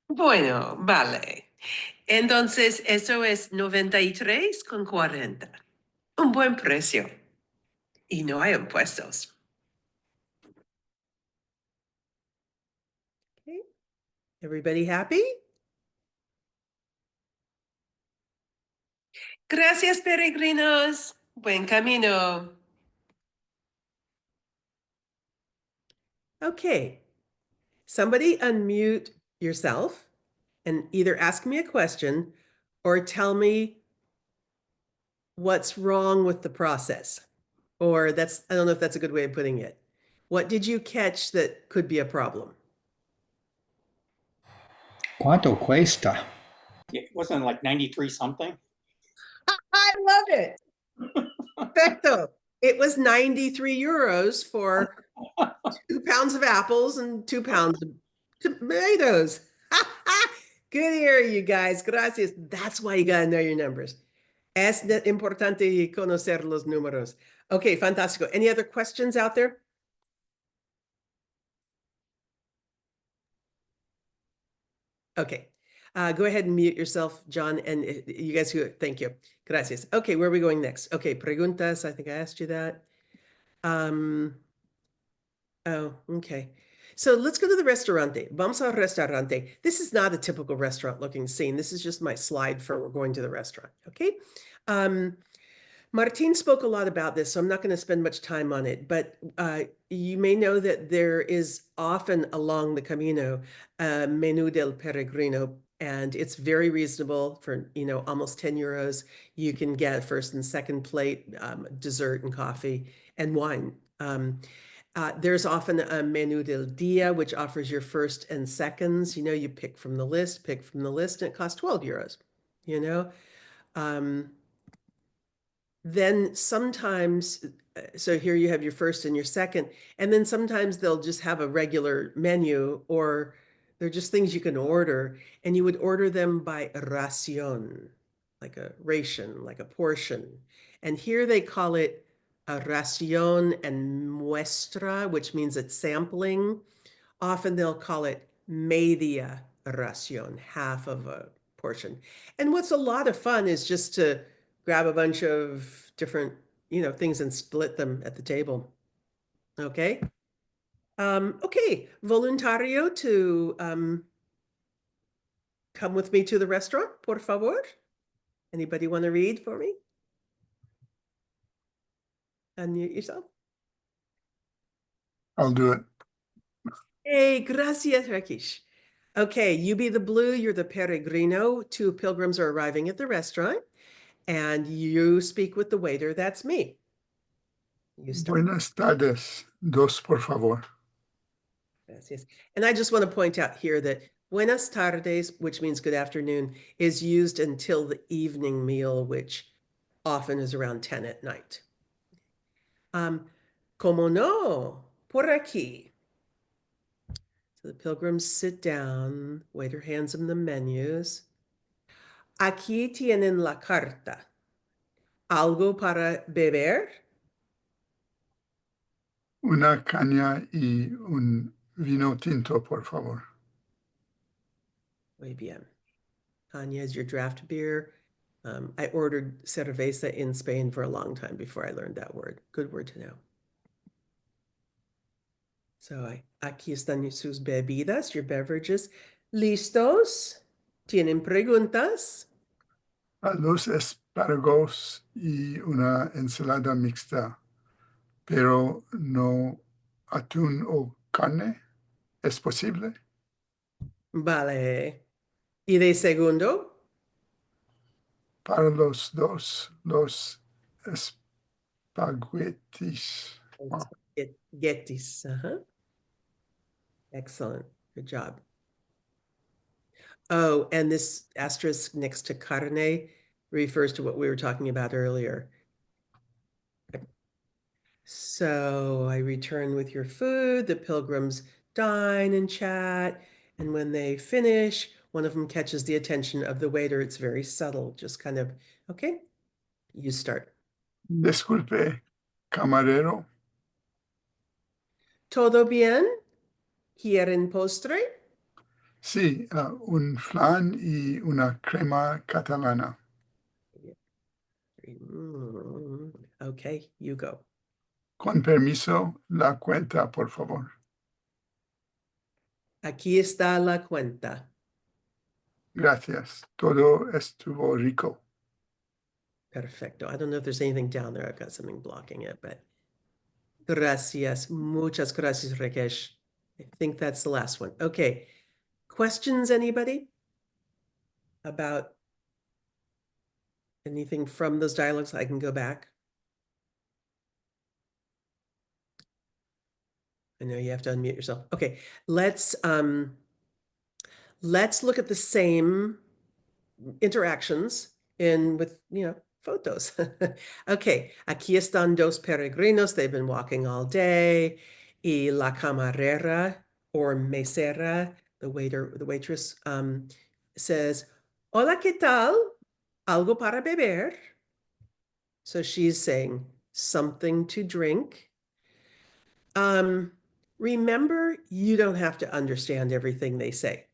L: Bueno, vale. Entonces, eso es 93,40. Un buen precio. Y no hay impuestos.
A: Okay. Everybody happy?
L: Gracias, peregrinos. Buen camino.
A: Okay. Somebody unmute yourself and either ask me a question or tell me what's wrong with the process. Or I don't know if that's a good way of putting it. What did you catch that could be a problem?
K: ¿Cuánto cuesta?
D: It wasn't like 93 something.
A: I love it. Perfecto. It was 93 euros for 2 pounds of apples and 2 pounds of tomatoes. Good ear, you guys. Gracias. That's why you got to know your numbers. Es importante conocer los números. Okay, fantástico. Any other questions out there? Okay. Go ahead and mute yourself, John, and you guys who, thank you. Gracias. Okay, where are we going next? Okay, preguntas. I think I asked you that. Oh, okay. So let's go to the restaurante. Vamos al restaurante. This is not a typical restaurant looking scene. This is just my slide for we're going to the restaurant. Okay. Martin spoke a lot about this, so I'm not going to spend much time on it, but you may know that there is often along the Camino a Menú del Peregrino, and it's very reasonable for, almost 10 euros. You can get first and second plate, dessert and coffee and wine. There's often a Menú del Dia, which offers your first and seconds. You pick from the list, and it costs 12 euros, Then sometimes, so here you have your first and your second, and then sometimes they'll just have a regular menu, or they're just things you can order, and you would order them by ración, like a ration, like a portion. And here they call it a ración and muestra, which means it's sampling. Often they'll call it media ración, half of a portion. And what's a lot of fun is just to grab a bunch of different, things and split them at the table. Okay. Okay, voluntario to come with me to the restaurant, por favor. Anybody want to read for me? Unmute yourself.
C: I'll do it.
A: Hey, gracias, Rakesh. Okay, you be the blue, you're the peregrino. 2 pilgrims are arriving at the restaurant, and you speak with the waiter. That's me. You start.
C: Buenas tardes. Dos, por favor.
A: Gracias. And I just want to point out here that buenas tardes, which means good afternoon, is used until the evening meal, which often is around 10 at night. Como no, por aquí. So the pilgrims sit down, waiter hands them the menus. Aquí tienen la carta. ¿Algo para beber?
C: Una caña y un vino tinto, por favor.
A: Muy bien. Caña is your draft beer. I ordered cerveza in Spain for a long time before I learned that word. Good word to know. So aquí están sus bebidas, your beverages. ¿Listos? ¿Tienen preguntas?
C: Los espárragos y una ensalada mixta, pero no atún o carne. ¿Es posible?
A: Vale. ¿Y de segundo?
C: Para los dos, los espaguetis. Wow.
A: Getis. Excellent. Good job. Oh, and this asterisk next to carne refers to what we were talking about earlier. So I return with your food. The pilgrims dine and chat. And when they finish, one of them catches the attention of the waiter. It's very subtle, just kind of, okay, you start.
C: Disculpe, camarero.
A: ¿Todo bien? ¿Quieren postre?
C: Sí, un flan y una crema catalana.
A: Okay, you go.
C: Con permiso, la cuenta, por favor.
A: Aquí está la cuenta.
C: Gracias. Todo estuvo rico.
A: Perfecto. I don't know if there's anything down there. I've got something blocking it, but gracias. Muchas gracias, Rakesh. I think that's the last one. Okay. Questions, anybody? About anything from those dialogues? I can go back. I know you have to unmute yourself. Okay, let's look at the same interactions with, photos. Okay, aquí están dos peregrinos. They've been walking all day. Y la camarera or mesera, the waitress, says, Hola, ¿qué tal? ¿Algo para beber? So she's saying something to drink. Remember, you don't have to understand everything they say.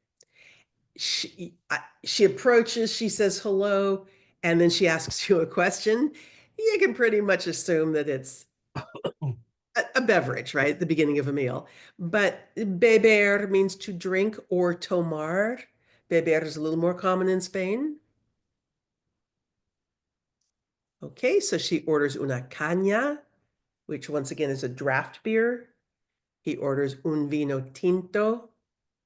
A: She approaches, she says hello, and then she asks you a question. You can pretty much assume that it's a beverage, right? At the beginning of a meal. But beber means to drink or tomar. Beber is a little more common in Spain. Okay, so she orders una caña, which once again is a draft beer. He orders un vino tinto,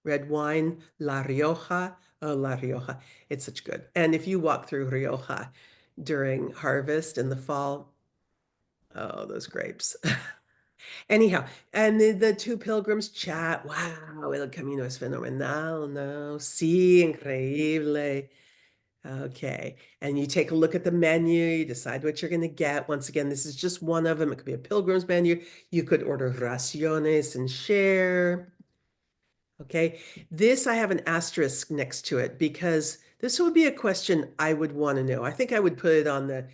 A: red wine, La Rioja. Oh, La Rioja. It's such good. And if you walk through Rioja during harvest in the fall, oh, those grapes. Anyhow, and the two pilgrims chat. Wow, el camino es fenomenal, no? Sí, increíble. Okay, and you take a look at the menu, you decide what you're going to get. Once again, this is just one of them. It could be a pilgrim's menu. You could order raciones and share. Okay, this I have an asterisk next to it because this would be a question I would want to know. I think I would put it on the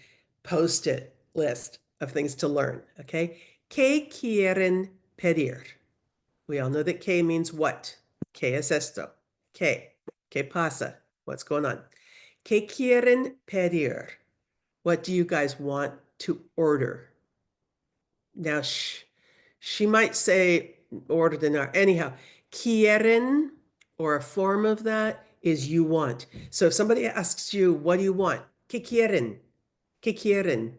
A: post-it list of things to learn. Okay, ¿Qué quieren pedir? We all know that ¿qué means what? ¿Qué es esto? ¿Qué pasa? What's going on? ¿Qué quieren pedir? What do you guys want to order? Now, she might say ordenar. Anyhow, quieren, or a form of that, is you want. So if somebody asks you, what do you want? ¿Qué quieren? ¿Qué quieren?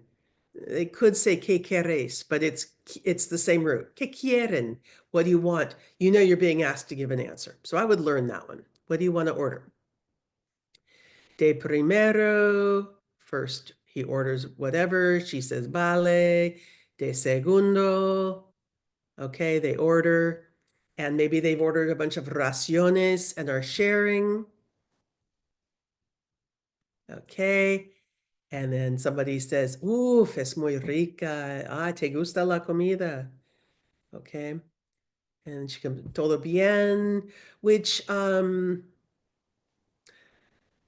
A: They could say ¿qué queréis? But it's the same root. ¿Qué quieren? What do you want? You know you're being asked to give an answer. So I would learn that one. What do you want to order? De primero, first he orders whatever. She says vale. De segundo, okay, they order. And maybe they've ordered a bunch of raciones and are sharing. Okay. And then somebody says, uf, es muy rica. Ah, ¿te gusta la comida? Okay. And she comes, todo bien, which,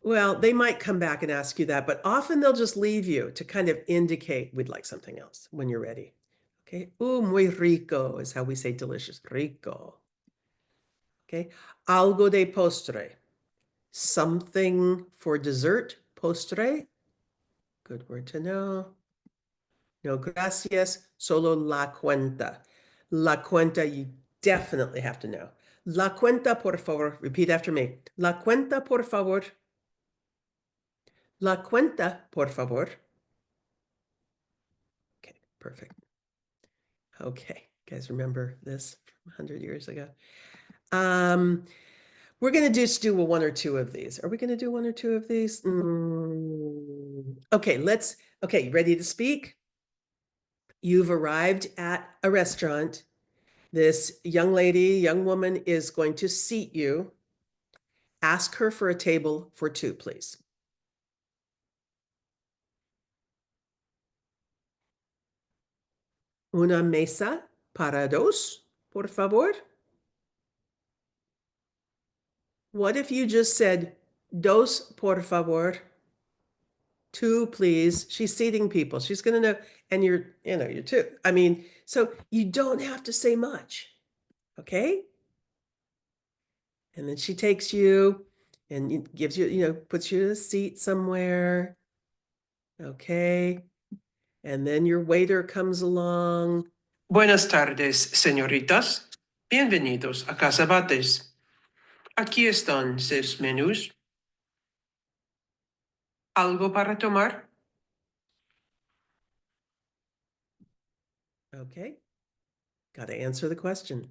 A: well, they might come back and ask you that, but often they'll just leave you to kind of indicate we'd like something else when you're ready. Okay. Muy rico is how we say delicious. Rico. Okay. Algo de postre. Something for dessert. Postre. Good word to know. No, gracias. Solo la cuenta. La cuenta, you definitely have to know. La cuenta, por favor. Repeat after me. La cuenta, por favor. La cuenta, por favor. Okay, perfect. Okay, guys remember this from 100 years ago. We're going to just do one or two of these. Are we going to do one or two of these? Okay, okay, ready to speak? You've arrived at a restaurant. This young woman is going to seat you. Ask her for a table for two, please. Una mesa para dos, por favor. What if you just said, dos, por favor? Two, please. She's seating people. She's going to know, and you're two. I mean, so you don't have to say much, okay? And then she takes you and gives you, puts you in a seat somewhere, okay? And then your waiter comes along.
L: Buenas tardes, señoritas. Bienvenidos a Casa Bates. Aquí están sus menús. ¿Algo para tomar?
A: Okay. Got to answer the question.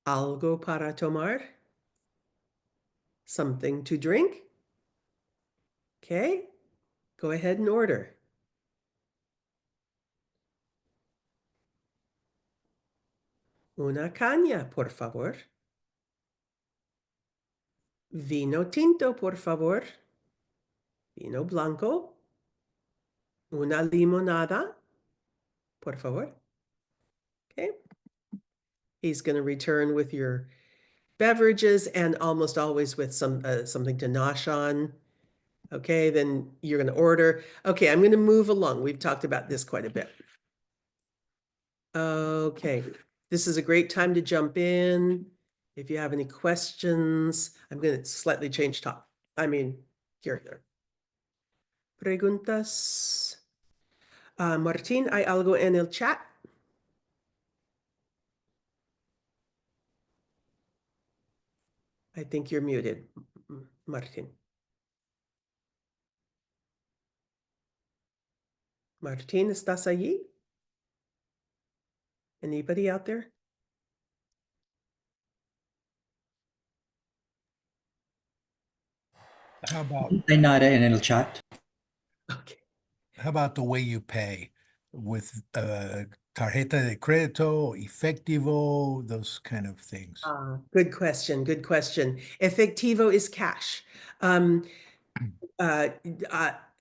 A: Algo para tomar? Something to drink? Okay. Go ahead and order. Una caña, por favor. Vino tinto, por favor. Vino blanco. Una limonada, por favor. Okay. He's going to return with your beverages and almost always with something to nosh on. Okay, then you're going to order. Okay, I'm going to move along. We've talked about this quite a bit. Okay, this is a great time to jump in. If you have any questions, I'm going to slightly change top. Here. Preguntas. Martín, ¿hay algo en el chat? I think you're muted, Martín. Martín, ¿estás allí? Anybody out there?
I: How about
K: Hay nada en el chat.
A: Okay.
I: how about the way you pay with tarjeta de crédito, efectivo, those kind of things?
A: Good question. Good question. Efectivo is cash.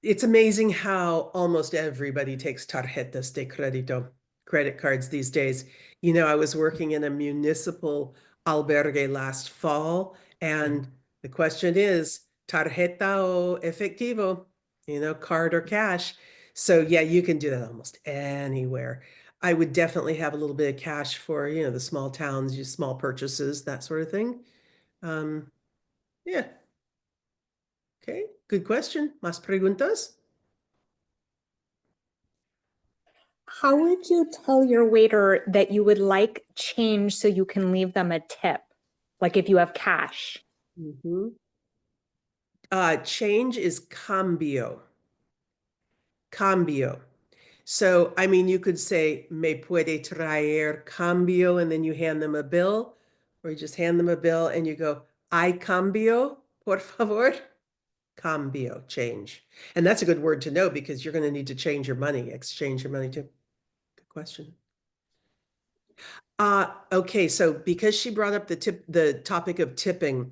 A: It's amazing how almost everybody takes tarjetas de crédito, credit cards these days. I was working in a municipal albergue last fall, and the question is tarjeta o efectivo, card or cash. So yeah, you can do that almost anywhere. I would definitely have a little bit of cash for, the small towns, small purchases, that sort of thing. Yeah. Okay, good question. ¿Más preguntas?
M: How would you tell your waiter that you would like change so you can leave them a tip? Like if you have cash.
A: Change is cambio. Cambio. So, you could say, me puede traer cambio, and then you hand them a bill, or you just hand them a bill and you go, "Hay cambio, por favor." Cambio, change. And that's a good word to know because you're going to need to change your money, exchange your money too. Good question. Okay, so because she brought up the topic of tipping,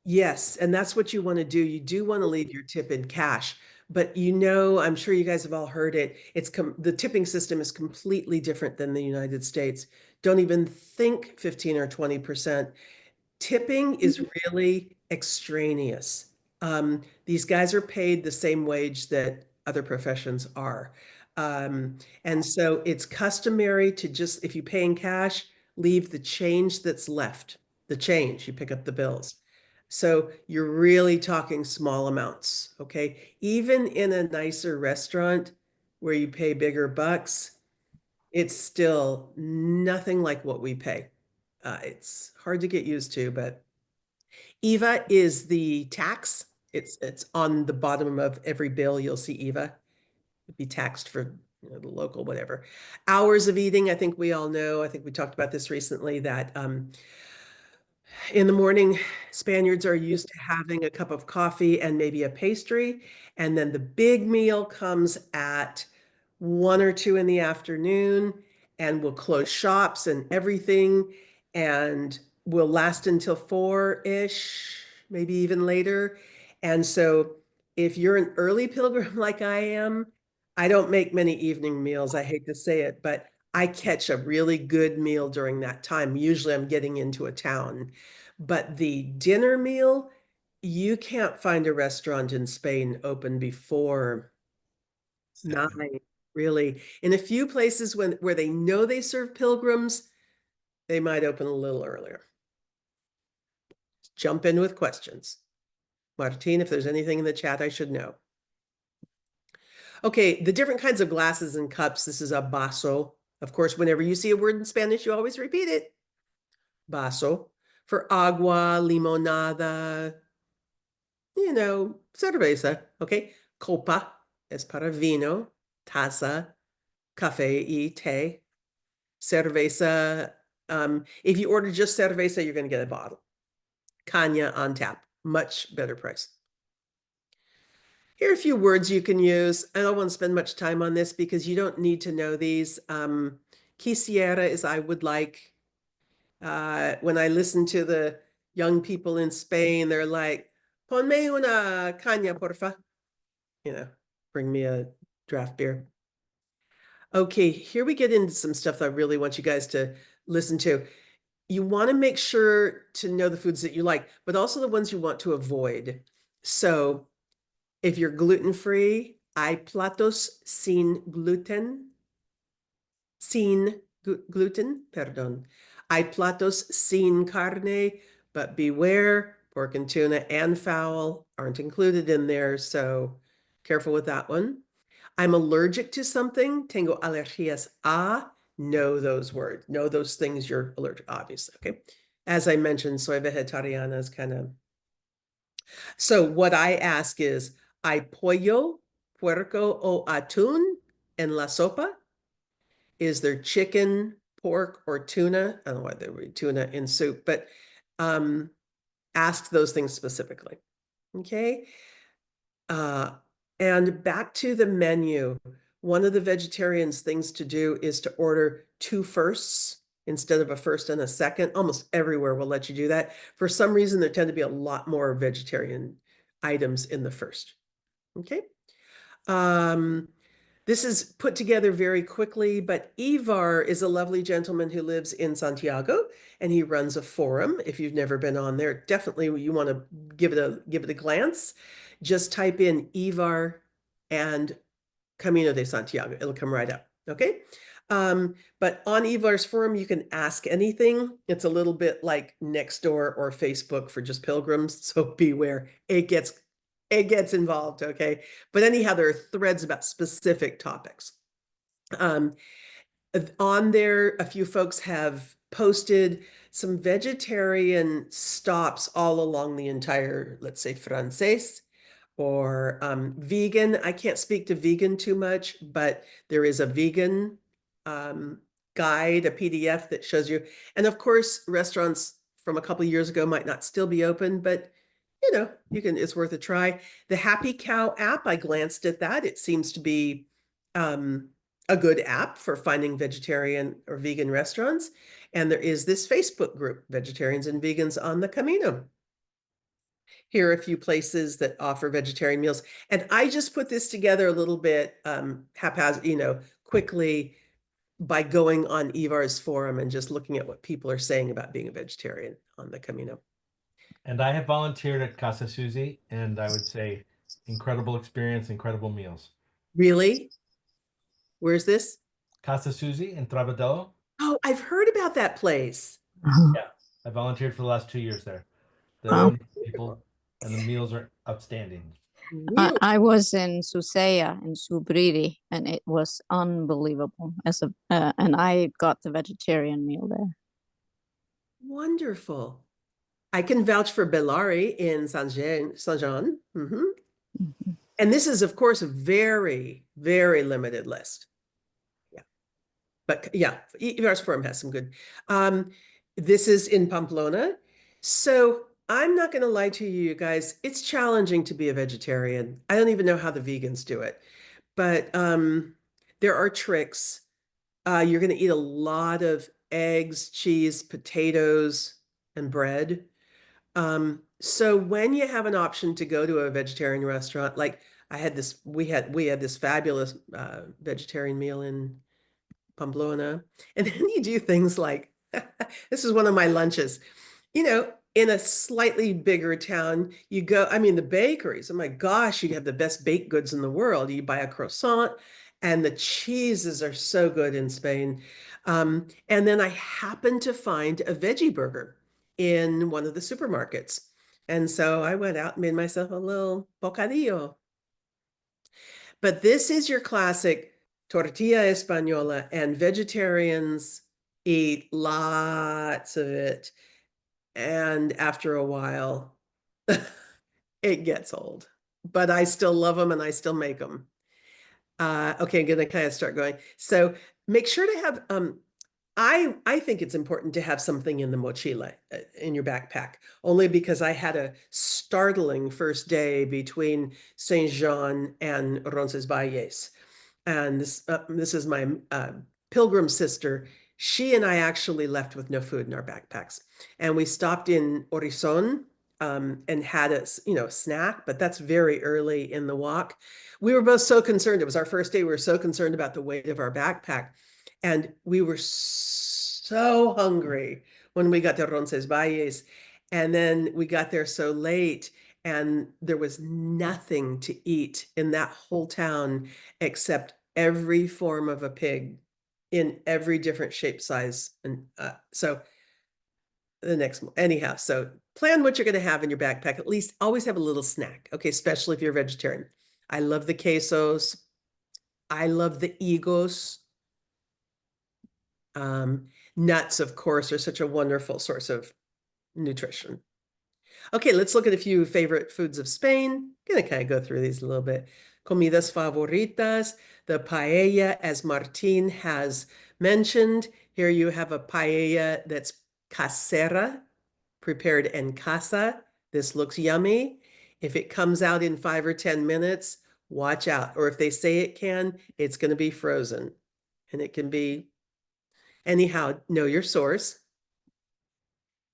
A: yes, and that's what you want to do. You do want to leave your tip in cash, But you know, I'm sure you guys have all heard it. The tipping system is completely different than the United States. Don't even think 15 or 20%. Tipping is really extraneous. These guys are paid the same wage that other professions are. And so it's customary to just, if you pay in cash, leave the change that's left, the change, you pick up the bills. So you're really talking small amounts, okay? Even in a nicer restaurant where you pay bigger bucks, it's still nothing like what we pay. It's hard to get used to, but IVA is the tax. It's on the bottom of every bill. You'll see IVA. It'd be taxed for the local whatever. Hours of eating, I think we all know. I think we talked about this recently that in the morning, Spaniards are used to having a cup of coffee and maybe a pastry. And then the big meal comes at 1 or 2 in the afternoon, and we'll close shops and everything, and will last until 4-ish, maybe even later. And so if you're an early pilgrim like I am, I don't make many evening meals. I hate to say it, but I catch a really good meal during that time. Usually I'm getting into a town. But the dinner meal, you can't find a restaurant in Spain open before 9, really. In a few places where they know they serve pilgrims, they might open a little earlier. Jump in with questions. Martin, if there's anything in the chat I should know. Okay, the different kinds of glasses and cups. This is a vaso. Of course, whenever you see a word in Spanish, you always repeat it. Vaso. For agua, limonada, cerveza. Okay, copa es para vino, taza, café y té. Cerveza, if you order just cerveza, you're going to get a bottle. Caña on tap, much better price. Here are a few words you can use. I don't want to spend much time on this because you don't need to know these. Quisiera is I would like. When I listen to the young people in Spain, they're like, ponme una caña, porfa. Bring me a draft beer. Okay, here we get into some stuff that I really want you guys to listen to. You want to make sure to know the foods that you like, but also the ones you want to avoid. So if you're gluten-free, hay platos sin gluten. Sin gluten, perdón. Hay platos sin carne, but beware, pork and tuna and fowl aren't included in there, so careful with that one. I'm allergic to something, tengo alergias a, know those words, know those things you're allergic, obviously, okay? As I mentioned, soy vegetariana is kind of... So what I ask is, ¿hay pollo, puerco o atún en la sopa? Is there chicken, pork, or tuna? I don't know why there would be tuna in soup, but ask those things specifically, okay? And back to the menu. One of the vegetarians' things to do is to order 2 firsts instead of a first and a second. Almost everywhere will let you do that. For some reason, there tend to be a lot more vegetarian items in the first, okay? This is put together very quickly, but Ivar is a lovely gentleman who lives in Santiago, and he runs a forum. If you've never been on there, definitely you want to give it a glance. Just type in Ivar and Camino de Santiago. It'll come right up, okay? But on Ivar's forum, you can ask anything. It's a little bit like Nextdoor or Facebook for just pilgrims, so beware. It gets involved, okay? But anyhow, there are threads about specific topics. On there, a few folks have posted some vegetarian stops all along the entire, let's say, Francés, or vegan. I can't speak to vegan too much, but there is a vegan guide, a PDF that shows you. And of course, restaurants from a couple of years ago might not still be open, but it's worth a try. The Happy Cow app, I glanced at that. It seems to be a good app for finding vegetarian or vegan restaurants. And there is this Facebook group, Vegetarians and Vegans on the Camino. Here are a few places that offer vegetarian meals. And I just put this together a little bit haphazard, quickly by going on Ivar's forum and just looking at what people are saying about being a vegetarian on the Camino.
E: And I have volunteered at Casa Susie, and I would say incredible experience, incredible meals.
A: Really? Where's this?
E: Casa Susie in Travadello.
A: Oh, I've heard about that place.
E: Yeah, I volunteered for the last 2 years there. They're
G: Wow.
E: wonderful people, and the meals are outstanding.
A: Really?
G: I was in Susea in Subriri, and it was unbelievable. And I got the vegetarian meal there.
A: Wonderful. I can vouch for Bellari in Saint-Jean.
G: Mhm.
A: And this is, of course, a very, very limited list. Yeah. But yeah, Ivar's Forum has some good. This is in Pamplona. So I'm not going to lie to you guys. It's challenging to be a vegetarian. I don't even know how the vegans do it. But there are tricks. You're going to eat a lot of eggs, cheese, potatoes, and bread. So when you have an option to go to a vegetarian restaurant, like we had this fabulous vegetarian meal in Pamplona, and then you do things like this is one of my lunches. In a slightly bigger town, you go, I mean, the bakeries, oh my gosh, you have the best baked goods in the world. You buy a croissant, and the cheeses are so good in Spain. And then I happened to find a veggie burger in one of the supermarkets. And so I went out and made myself a little bocadillo. But this is your classic tortilla española, and vegetarians eat lots of it. And after a while, it gets old. But I still love them and I still make them. Okay, I'm gonna kind of start going. So make sure to have I think it's important to have something in the mochila, in your backpack, only because I had a startling first day between Saint Jean and Roncesvalles. And this is my pilgrim sister. She and I actually left with no food in our backpacks. And we stopped in Horizon and had a snack, but that's very early in the walk. We were both so concerned. It was our first day. We were so concerned about the weight of our backpack. And we were so hungry when we got to Roncesvalles. And then we got there so late, and there was nothing to eat in that whole town except every form of a pig in every different shape, size. And so anyhow, so plan what you're going to have in your backpack. At least always have a little snack. Okay, especially if you're a vegetarian. I love the quesos. I love the higos. Nuts, of course, are such a wonderful source of nutrition. Okay, let's look at a few favorite foods of Spain. I'm gonna kind of go through these a little bit. Comidas favoritas, the paella, as Martin has mentioned. Here you have a paella that's casera, prepared en casa. This looks yummy. If it comes out in 5 or 10 minutes, watch out. Or if they say it can, it's going to be frozen. And it can be, anyhow, know your source.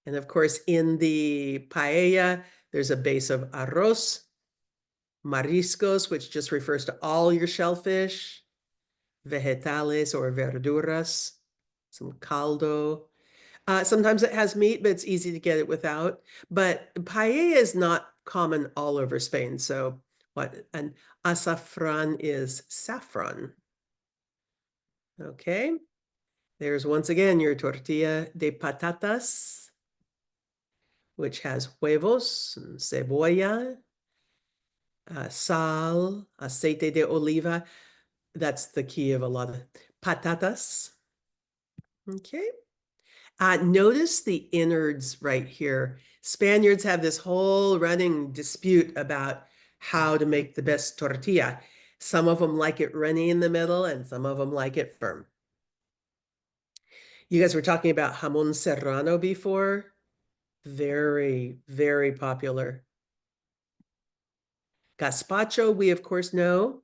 A: And of course, in the paella, there's a base of arroz, mariscos, which just refers to all your shellfish, vegetales or verduras, some caldo. Sometimes it has meat, but it's easy to get it without. But paella is not common all over Spain. So an azafran is saffron. Okay. There's once again your tortilla de patatas, which has huevos, and cebolla, sal, aceite de oliva. That's the key of a lot of patatas. Okay. Notice the innards right here. Spaniards have this whole running dispute about how to make the best tortilla. Some of them like it runny in the middle, and some of them like it firm. You guys were talking about jamón serrano before. Very, very popular. Gazpacho, we of course know,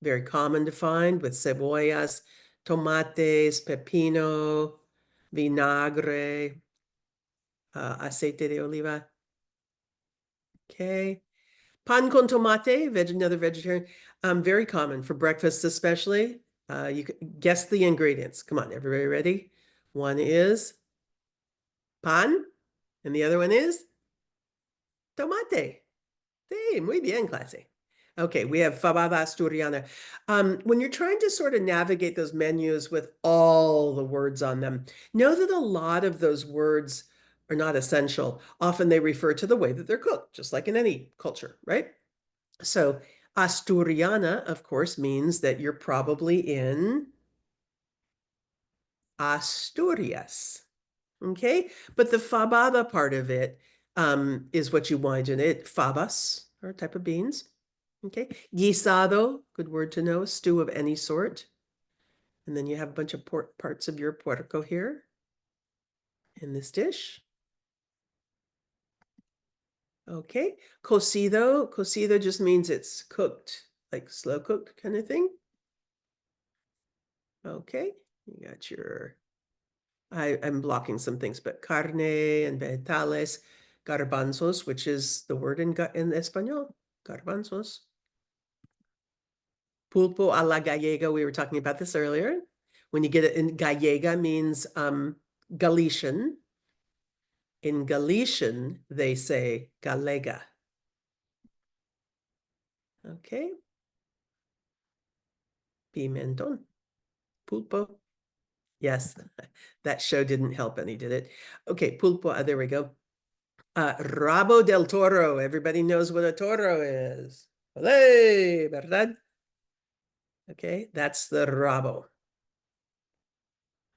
A: very common to find with cebollas, tomates, pepino, vinagre, aceite de oliva. Okay. Pan con tomate, another vegetarian. Very common for breakfast, especially. You can guess the ingredients. Come on, everybody ready? One is pan, and the other one is tomate. Sí, muy bien, clase. Okay, we have fabada asturiana. When you're trying to sort of navigate those menus with all the words on them, know that a lot of those words are not essential. Often they refer to the way that they're cooked, just like in any culture, right? So asturiana, of course, means that you're probably in Asturias. Okay, but the fabada part of it is what you wind in it. Fabas are a type of beans. Okay, guisado, good word to know, stew of any sort. And then you have a bunch of parts of your puerco here in this dish. Okay, cocido just means it's cooked, like slow cooked kind of thing. Okay, you got your, I'm blocking some things, but carne and vegetales, garbanzos, which is the word in Espanol, garbanzos. Pulpo a la gallega, we were talking about this earlier. When you get it in gallega means Galician. In Galician, they say galega. Okay. Pimentón. Pulpo. Yes, that show didn't help any, did it? Okay, pulpo, there we go. Rabo del toro. Everybody knows what a toro is. Olé, ¿verdad? Okay, that's the rabo.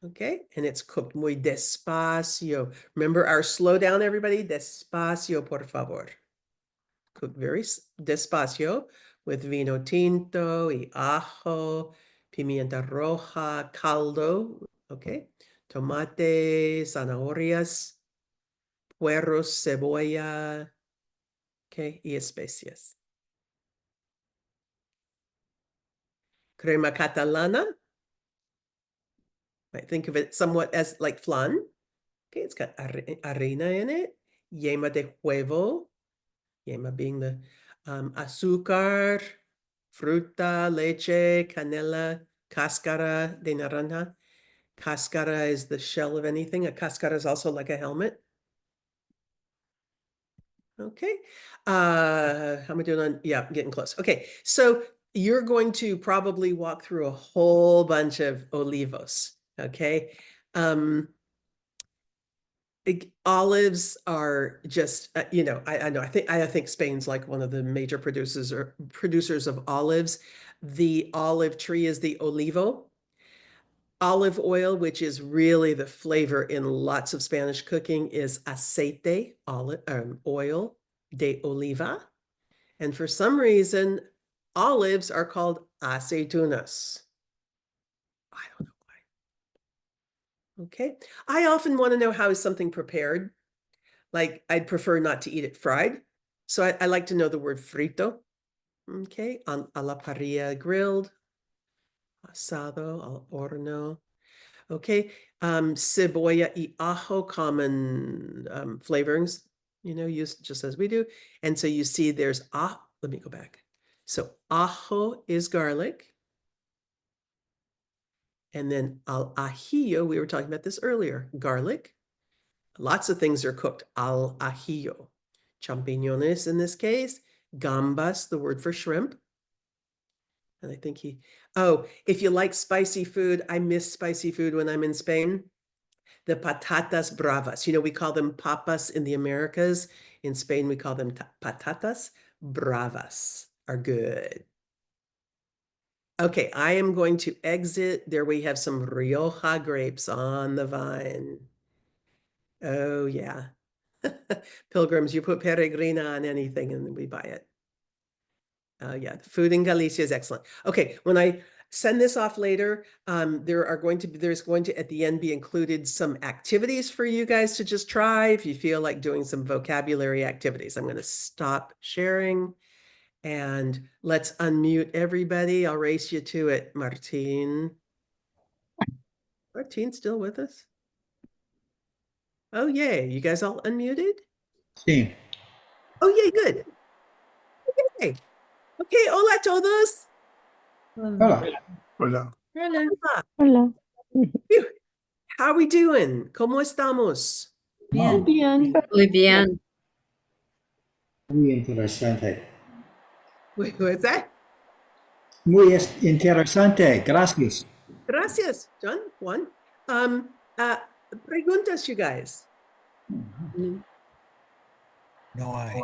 A: Okay, and it's cooked muy despacio. Remember our slow down, everybody? Despacio, por favor. Cooked very despacio with vino tinto y ajo, pimienta roja, caldo. Okay, tomate, zanahorias, puerros, cebolla. Okay, y especias. Crema catalana. Might think of it somewhat as like flan. Okay, it's got harina in it. Yema de huevo. Yema being the azúcar, fruta, leche, canela, cáscara de naranja. Cáscara is the shell of anything. A cáscara is also like a helmet. Okay. How am I doing on? Yeah, I'm getting close. Okay. So you're going to probably walk through a whole bunch of olivos. Okay. Olives are just, I know, I think Spain's like one of the major producers of olives. The olive tree is the olivo. Olive oil, which is really the flavor in lots of Spanish cooking, is aceite, oil de oliva. And for some reason, olives are called aceitunas. I don't know why. Okay. I often want to know how is something prepared. Like I'd prefer not to eat it fried. So I like to know the word frito. Okay. A la parrilla, grilled. Asado, al horno. Okay. Cebolla y ajo, common flavorings, used just as we do. And so you see there's, let me go back. So ajo is garlic. And then al ajillo, we were talking about this earlier, garlic. Lots of things are cooked al ajillo. Champiñones in this case, gambas, the word for shrimp. And I think if you like spicy food, I miss spicy food when I'm in Spain. The patatas bravas, we call them papas in the Americas. In Spain, we call them patatas bravas are good. Okay, I am going to exit. There we have some Rioja grapes on the vine. Oh, yeah. Pilgrims, you put Peregrina on anything and we buy it. Yeah, the food in Galicia is excellent. Okay, when I send this off later, there's going to at the end be included some activities for you guys to just try if you feel like doing some vocabulary activities. I'm going to stop sharing and let's unmute everybody. I'll race you to it, Martin. Martin's still with us? Oh, yay. You guys all unmuted?
K: Sí.
A: Oh, yeah, good. Okay. Okay, hola todos.
K: Hola.
C: Hola.
B: Hola.
G: Hola.
A: Phew. How are we doing? ¿Cómo estamos?
B: Bien.
J: Bien.
B: Muy bien.
K: Muy interesante.
A: Wait, what's that?
K: Muy interesante. Gracias.
A: Gracias, John. Juan. Uh, preguntas, you guys.
I: No, I.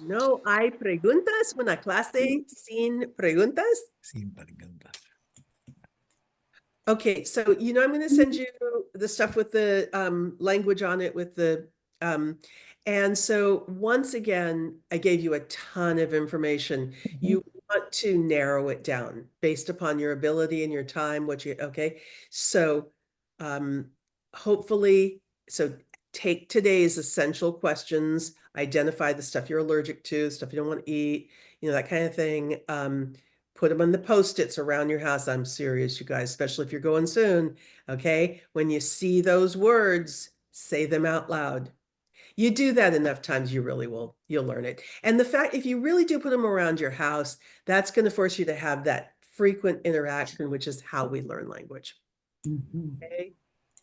A: No hay preguntas. Una clase sin preguntas.
I: Sin preguntas.
A: Okay, so I'm going to send you the stuff with the language on it with the and so once again, I gave you a ton of information. You want to narrow it down based upon your ability and your time, okay? So hopefully, so take today's essential questions, identify the stuff you're allergic to, stuff you don't want to eat, that kind of thing. Put them on the Post-its around your house. I'm serious, you guys, especially if you're going soon, okay? When you see those words, say them out loud. You do that enough times, you'll learn it. And the fact, if you really do put them around your house, that's going to force you to have that frequent interaction, which is how we learn language. Okay?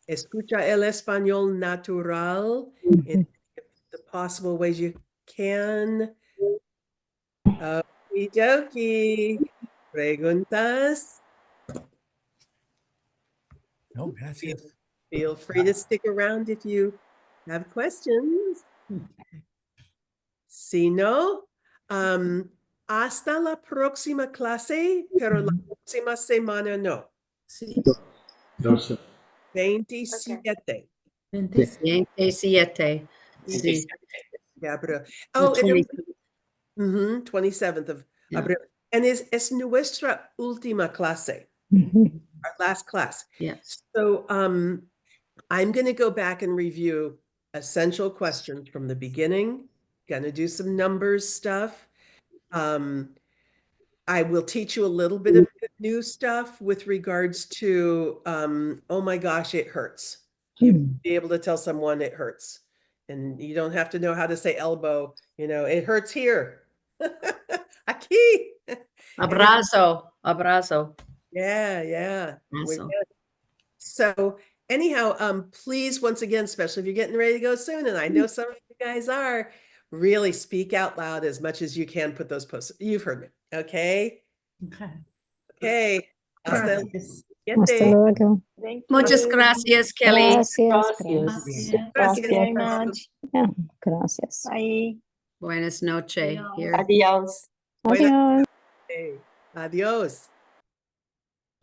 A: Escucha el español natural in the possible ways you can. Okie dokie. Preguntas?
I: No, gracias.
A: Feel free to stick around if you have questions. Si no, hasta la próxima clase, pero la próxima semana no.
B: Sí.
A: 27.
B: 27. Sí.
A: Yeah, pero,
B: The
A: and
B: 27th.
A: 27th of
B: Yeah.
A: Abril. And es nuestra última clase, our last class.
B: Yes.
A: So I'm going to go back and review essential questions from the beginning. Going to do some numbers stuff. I will teach you a little bit of new stuff with regards to, oh my gosh, it hurts. You'll be able to tell someone it hurts. And you don't have to know how to say elbow. It hurts here. Aquí.
B: Abrazo. Abrazo.
A: Yeah.
B: Abrazo.
A: So anyhow, please, once again, especially if you're getting ready to go soon, and I know some of you guys are, really speak out loud as much as you can. Put those posts. You've heard me. Okay. Okay. Hasta
G: Hasta luego.
J: Thank
B: Muchas
J: you.
B: gracias, Kelly.
G: Gracias.
J: Gracias.
A: Gracias.
J: Very much.
G: Yeah, gracias.
J: Bye.
B: Buenas noches. Here.
J: Adios.
G: Adiós.
A: Okay. Adios.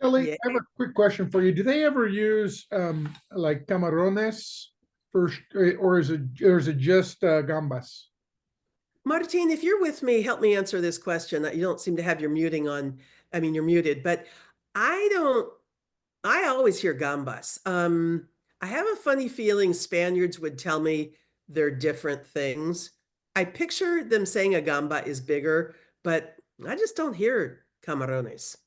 C: Ellie,
A: Yeah.
C: I have a quick question for you. Do they ever use like camarones first, or is it just gambas?
A: Martin, if you're with me, help me answer this question. You don't seem to have your muting on. I mean, you're muted, but I always hear gambas. I have a funny feeling Spaniards would tell me they're different things. I picture them saying a gamba is bigger, but I just don't hear camarones.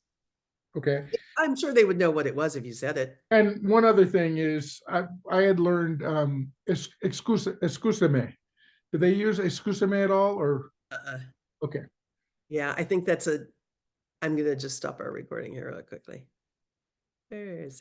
C: Okay.
A: I'm sure they would know what it was if you said it.
C: And one other thing is I had learned excusame. Do they use excusame at all, or? Okay.
A: Yeah, I think I'm going to just stop our recording here really quickly. Where is it?